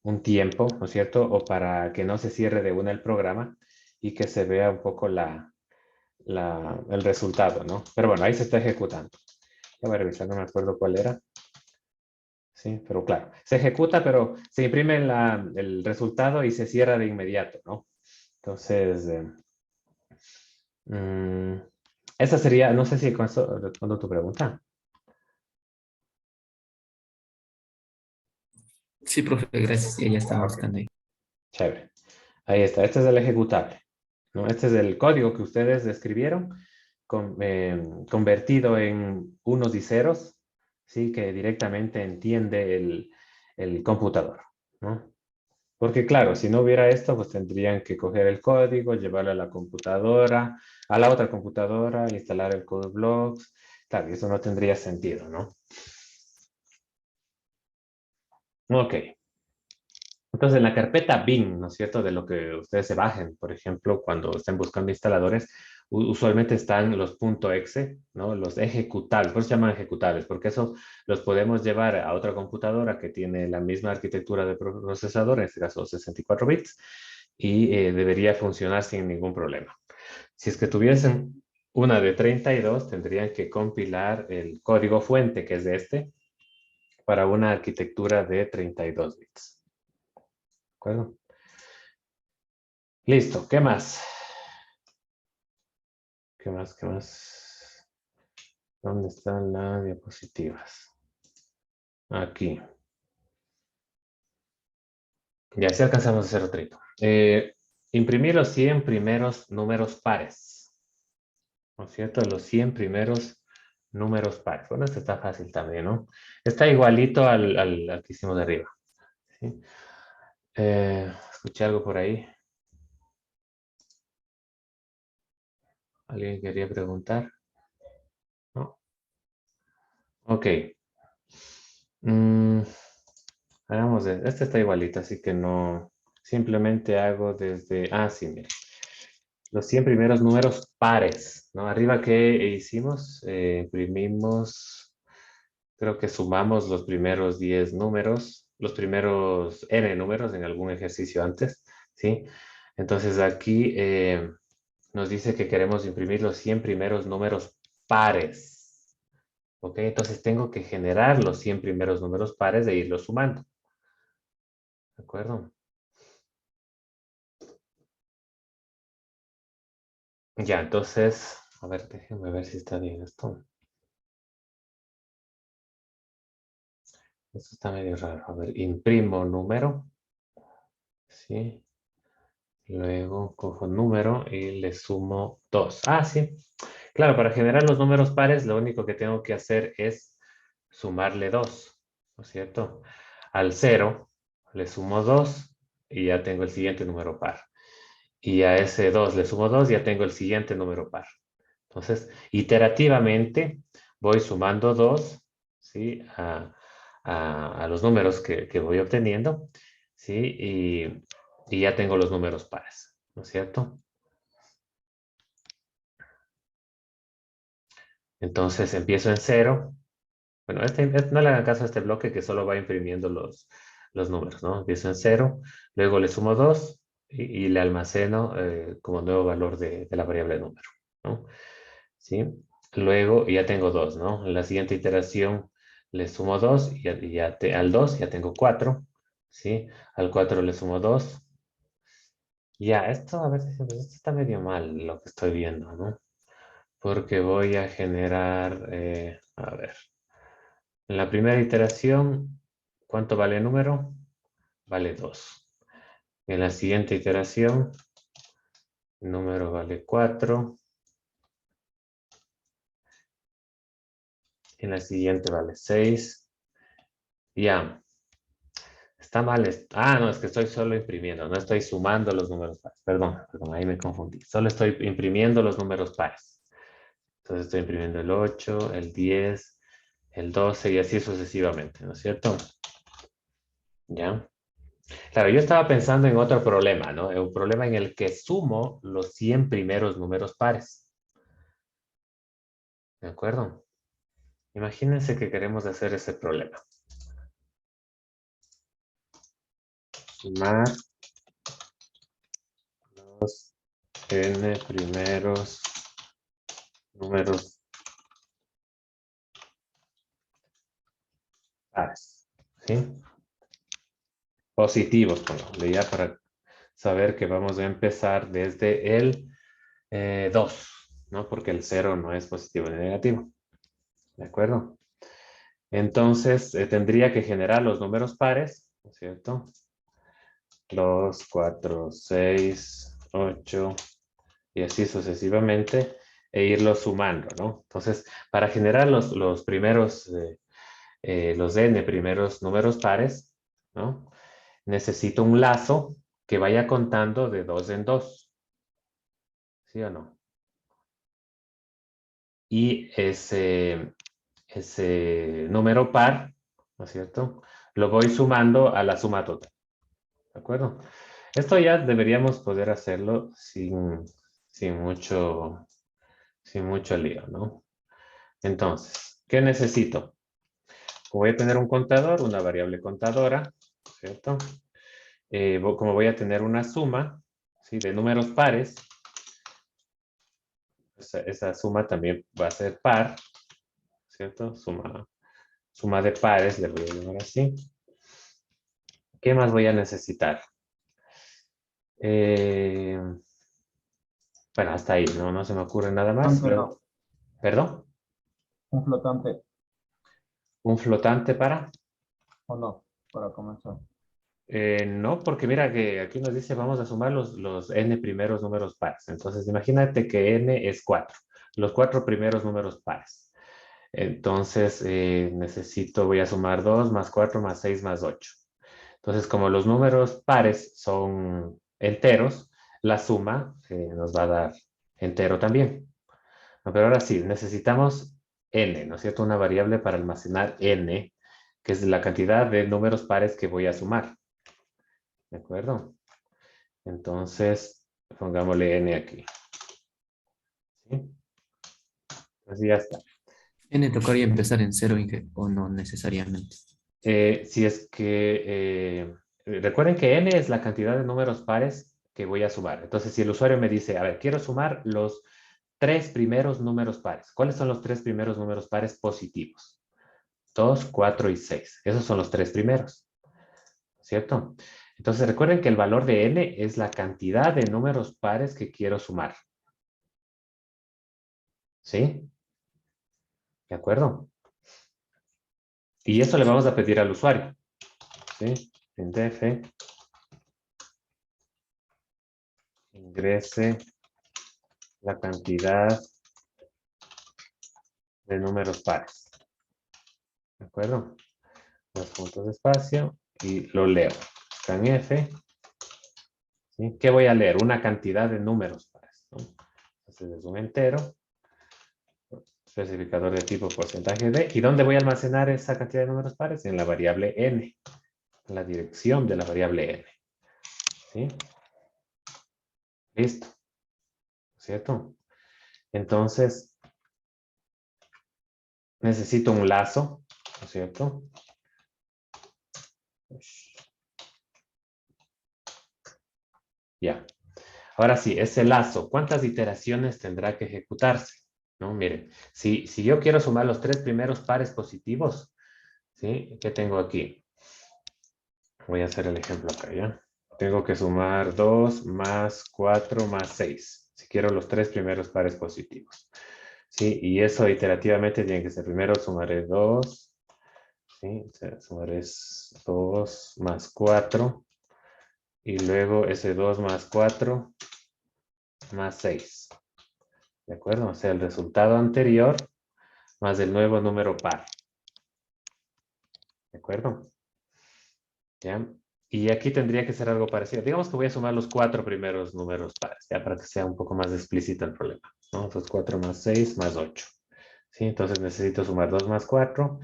un tiempo, ¿no es cierto? O para que no se cierre de una el programa y que se vea un poco el resultado, ¿no? Pero bueno, ahí se está ejecutando. Ya voy a revisar, no me acuerdo cuál era. Sí, pero claro, se ejecuta, pero se imprime el resultado y se cierra de inmediato, ¿no? Entonces, esa sería, no sé si con eso respondo tu pregunta. Sí, profe, gracias. Ya estaba buscando ahí. Chévere. Ahí está, este es el ejecutable, ¿no? Este es el código que ustedes escribieron convertido en unos y ceros, ¿sí? Que directamente entiende el computador, ¿no? Porque claro, si no hubiera esto, pues tendrían que coger el código, llevarlo a la computadora, a la otra computadora, instalar el code blocks. Claro, eso no tendría sentido, ¿no? Ok. Entonces, en la carpeta bin, ¿no es cierto? De lo que ustedes se bajen, por ejemplo, cuando estén buscando instaladores, usualmente están los .exe, ¿no? Los ejecutables, por eso se llaman ejecutables, porque eso los podemos llevar a otra computadora que tiene la misma arquitectura de procesador, en este caso 64 bits, y debería funcionar sin ningún problema. Si es que tuviesen una de 32, tendrían que compilar el código fuente, que es este, para una arquitectura de 32 bits. ¿De acuerdo? Listo, ¿qué más? ¿Qué más? ¿Qué más? ¿Dónde están las diapositivas? Aquí. Ya sí alcanzamos a hacer otro. Imprimir los 100 primeros números pares. ¿No es cierto? Los 100 primeros números pares. Bueno, esto está fácil también, ¿no? Está igualito al que hicimos de arriba. ¿Sí? Escuché algo por ahí. ¿Alguien quería preguntar? ¿No? Ok. Hagamos este está igualito, así que no. Simplemente hago desde. Ah, sí, mire. Los 100 primeros números pares, ¿no? Arriba, ¿qué hicimos? Imprimimos. Creo que sumamos los primeros 10 números, los primeros n números en algún ejercicio antes, ¿sí? Entonces aquí nos dice que queremos imprimir los 100 primeros números pares. ¿Ok? Entonces tengo que generar los 100 primeros números pares e irlos sumando. ¿De acuerdo? Ya, entonces, a ver, déjenme ver si está bien esto. Esto está medio raro. A ver, imprimo número. ¿Sí? Luego cojo número y le sumo 2. Ah, sí. Claro, para generar los números pares, lo único que tengo que hacer es sumarle 2, ¿no es cierto? Al 0 le sumo 2 y ya tengo el siguiente número par. Y a ese 2 le sumo 2 y ya tengo el siguiente número par. Entonces, iterativamente voy sumando 2, ¿sí? A los números que voy obteniendo, ¿sí? Y ya tengo los números pares, ¿no es cierto? Entonces empiezo en 0. Bueno, no le hagan caso a este bloque que solo va imprimiendo los números, ¿no? Empiezo en 0, luego le sumo 2 y le almaceno como nuevo valor de la variable número, ¿no? ¿Sí? Luego ya tengo 2, ¿no? En la siguiente iteración le sumo 2 y al 2 ya tengo 4, ¿sí? Al 4 le sumo 2. Ya, esto a ver, esto está medio mal lo que estoy viendo, ¿no? Porque voy a generar, a ver, en la primera iteración, ¿cuánto vale el número? Vale 2. En la siguiente iteración, el número vale 4. En la siguiente vale 6. Ya. Está mal. No, es que estoy solo imprimiendo, no estoy sumando los números pares. Perdón, ahí me confundí. Solo estoy imprimiendo los números pares. Entonces estoy imprimiendo el 8, el 10, el 12 y así sucesivamente, ¿no es cierto? ¿Ya? Claro, yo estaba pensando en otro problema, ¿no? Un problema en el que sumo los 100 primeros números pares. ¿De acuerdo? Imagínense que queremos hacer ese problema. Sumar los n primeros números pares. ¿Sí? Positivos, pongámosle ya para saber que vamos a empezar desde el 2, ¿no? Porque el 0 no es positivo ni negativo. ¿De acuerdo? Entonces, tendría que generar los números pares, ¿no es cierto? 2, 4, 6, 8 y así sucesivamente. e irlo sumando, ¿no? Entonces, para generar los primeros, los n primeros números pares, ¿no? Necesito un lazo que vaya contando de 2 en 2. ¿Sí o no? Y ese número par, ¿no es cierto? Lo voy sumando a la suma total. ¿De acuerdo? Esto ya deberíamos poder hacerlo sin mucho lío, ¿no? Entonces, ¿qué necesito? Voy a tener un contador, una variable contadora, ¿cierto? Como voy a tener una suma, ¿sí? De números pares, esa suma también va a ser par, ¿cierto? Suma de pares, le voy a llamar así. ¿Qué más voy a necesitar? Bueno, hasta ahí, no se me ocurre nada más. No. ¿Perdón? Un flotante, ¿Un flotante para? ¿o no? Para comenzar. No, porque mira que aquí nos dice vamos a sumar los n primeros números pares. Entonces, imagínate que n es 4, los 4 primeros números pares. Entonces, voy a sumar 2 más 4 más 6 más 8. Entonces, como los números pares son enteros, la suma nos va a dar entero también. No, pero ahora sí, necesitamos n, ¿no es cierto? Una variable para almacenar n, que es la cantidad de números pares que voy a sumar. ¿De acuerdo? Entonces, pongámosle n aquí. ¿Sí? Así ya está. N tocaría empezar en 0 o no necesariamente. Si es que, recuerden que n es la cantidad de números pares que voy a sumar. Entonces, si el usuario me dice, a ver, quiero sumar los 3 primeros números pares. ¿Cuáles son los 3 primeros números pares positivos? 2, 4 y 6. Esos son los 3 primeros. ¿Cierto? Entonces, recuerden que el valor de n es la cantidad de números pares que quiero sumar. ¿Sí? ¿De acuerdo? Y eso le vamos a pedir al usuario. ¿Sí? En def ingrese la cantidad de números pares. ¿De acuerdo? Dos puntos de espacio y lo leo. Scanf. ¿Sí? ¿Qué voy a leer? Una cantidad de números pares, ¿no? Entonces es un entero. Especificador de tipo porcentaje de. ¿Y dónde voy a almacenar esa cantidad de números pares? En la variable n. En la dirección de la variable n. ¿Sí? Listo. ¿Cierto? Entonces, necesito un lazo, ¿no es cierto? Ya. Ahora sí, ese lazo, ¿cuántas iteraciones tendrá que ejecutarse? ¿No? Miren, si yo quiero sumar los 3 primeros pares positivos, ¿sí? ¿Qué tengo aquí? Voy a hacer el ejemplo acá, ¿ya? Tengo que sumar 2 más 4 más 6. Si quiero los 3 primeros pares positivos. ¿Sí? Y eso iterativamente tiene que ser. Primero sumaré 2. ¿Sí? O sea, sumaré 2 más 4. Y luego ese 2 más 4 más 6. ¿De acuerdo? O sea, el resultado anterior más el nuevo número par. ¿De acuerdo? ¿Ya? Y aquí tendría que ser algo parecido. Digamos que voy a sumar los 4 primeros números pares, ya para que sea un poco más explícito el problema, ¿no? Entonces 4 más 6 más 8. ¿Sí? Entonces necesito sumar 2 más 4.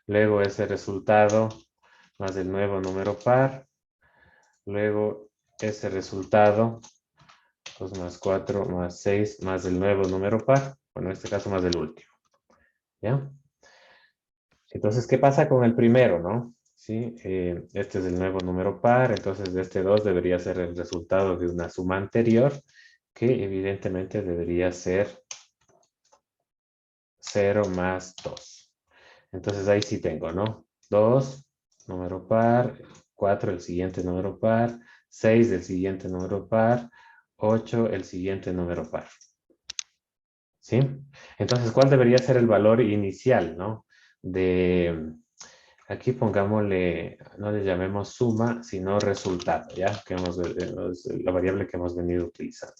Luego ese resultado más el nuevo número par. Luego ese resultado 2 más 4 más 6 más el nuevo número par. Bueno, en este caso más el último. ¿Ya? Entonces, ¿qué pasa con el primero, no? Sí, este es el nuevo número par, entonces de este 2 debería ser el resultado de una suma anterior, que evidentemente debería ser 0 más 2. Entonces ahí sí tengo, ¿no? 2, número par, 4, el siguiente número par, 6, el siguiente número par, 8, el siguiente número par. ¿Sí? Entonces, ¿cuál debería ser el valor inicial, no? Aquí pongámosle, no le llamemos suma, sino resultado, ¿ya? Que la variable que hemos venido utilizando.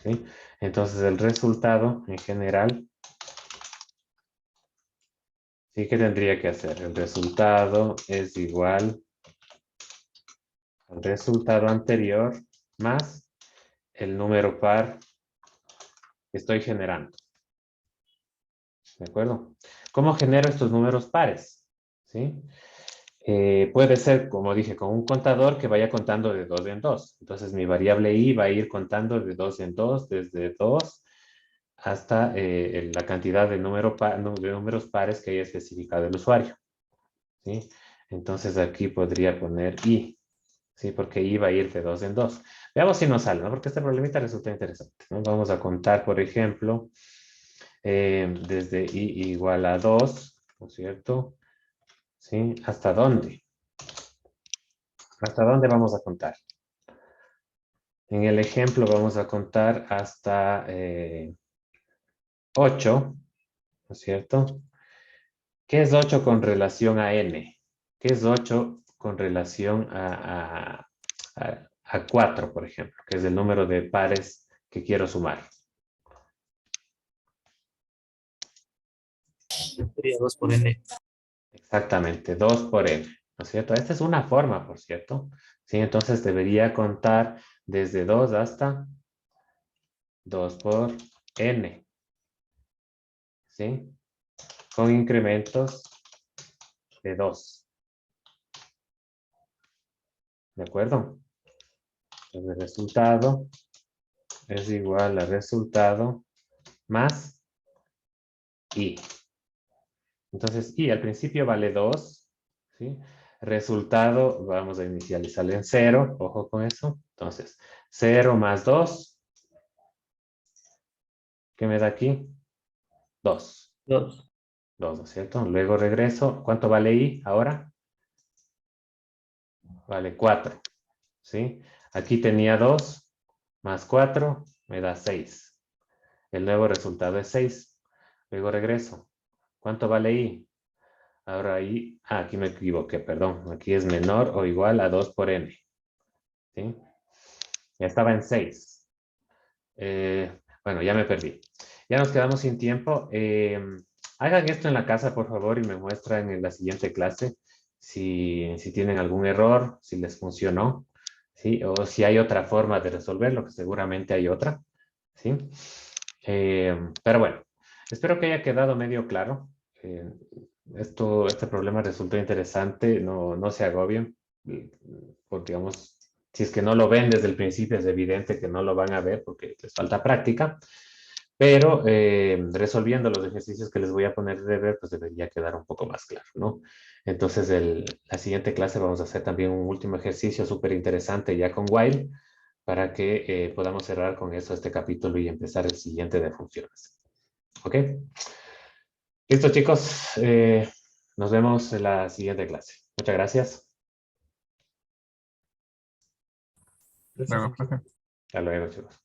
¿sí? Entonces el resultado en general, ¿sí? ¿Qué tendría que hacer? El resultado es igual al resultado anterior más el número par que estoy generando. ¿De acuerdo? ¿Cómo genero estos números pares? ¿Sí? Puede ser, como dije, con un contador que vaya contando de 2 en 2. Entonces, mi variable i va a ir contando de 2 en 2, desde 2 hasta la cantidad de, de números pares que haya especificado el usuario. ¿Sí? Entonces, aquí podría poner i, ¿sí? Porque i va a ir de 2 en 2. Veamos si nos sale, ¿no? Porque este problemita resulta interesante, ¿no? Vamos a contar, por ejemplo, desde i igual a 2, ¿no es cierto? ¿Sí? ¿Hasta dónde? ¿Hasta dónde vamos a contar? En el ejemplo vamos a contar hasta 8, ¿no es cierto? ¿Qué es 8 con relación a n? ¿Qué es 8 con relación a 4, por ejemplo? Que es el número de pares que quiero sumar. Sería 2 por n. Exactamente, 2 por n, ¿no es cierto? Esta es una forma, por cierto. ¿Sí? Entonces debería contar desde 2 hasta 2 por n. ¿Sí? Con incrementos de 2. ¿De acuerdo? El resultado es igual al resultado más i. Entonces, i al principio vale 2, ¿sí? Resultado, vamos a inicializarlo en 0, ojo con eso. Entonces, 0 más 2, ¿qué me da aquí? 2. 2. 2, ¿no es cierto? Luego regreso, ¿cuánto vale i ahora? Vale 4, ¿sí? Aquí tenía 2, más 4, me da 6. El nuevo resultado es 6. Luego regreso. ¿Cuánto vale i? Ahora i, aquí me equivoqué, perdón. Aquí es menor o igual a 2 por n. ¿Sí? Ya estaba en 6. Bueno, ya me perdí. Ya nos quedamos sin tiempo. Hagan esto en la casa, por favor, y me muestran en la siguiente clase si tienen algún error, si les funcionó, ¿sí? O si hay otra forma de resolverlo, que seguramente hay otra, ¿sí? Pero bueno, espero que haya quedado medio claro. Este problema resultó interesante, no se agobien, porque digamos, si es que no lo ven desde el principio, es evidente que no lo van a ver porque les falta práctica, pero resolviendo los ejercicios que les voy a poner de ver, pues debería quedar un poco más claro, ¿no? Entonces, la siguiente clase vamos a hacer también un último ejercicio súper interesante ya con while, para que podamos cerrar con eso este capítulo y empezar el siguiente de funciones. ¿Ok? Listo, chicos. Nos vemos en la siguiente clase. Muchas gracias. Luego, profe. Hasta luego, chicos.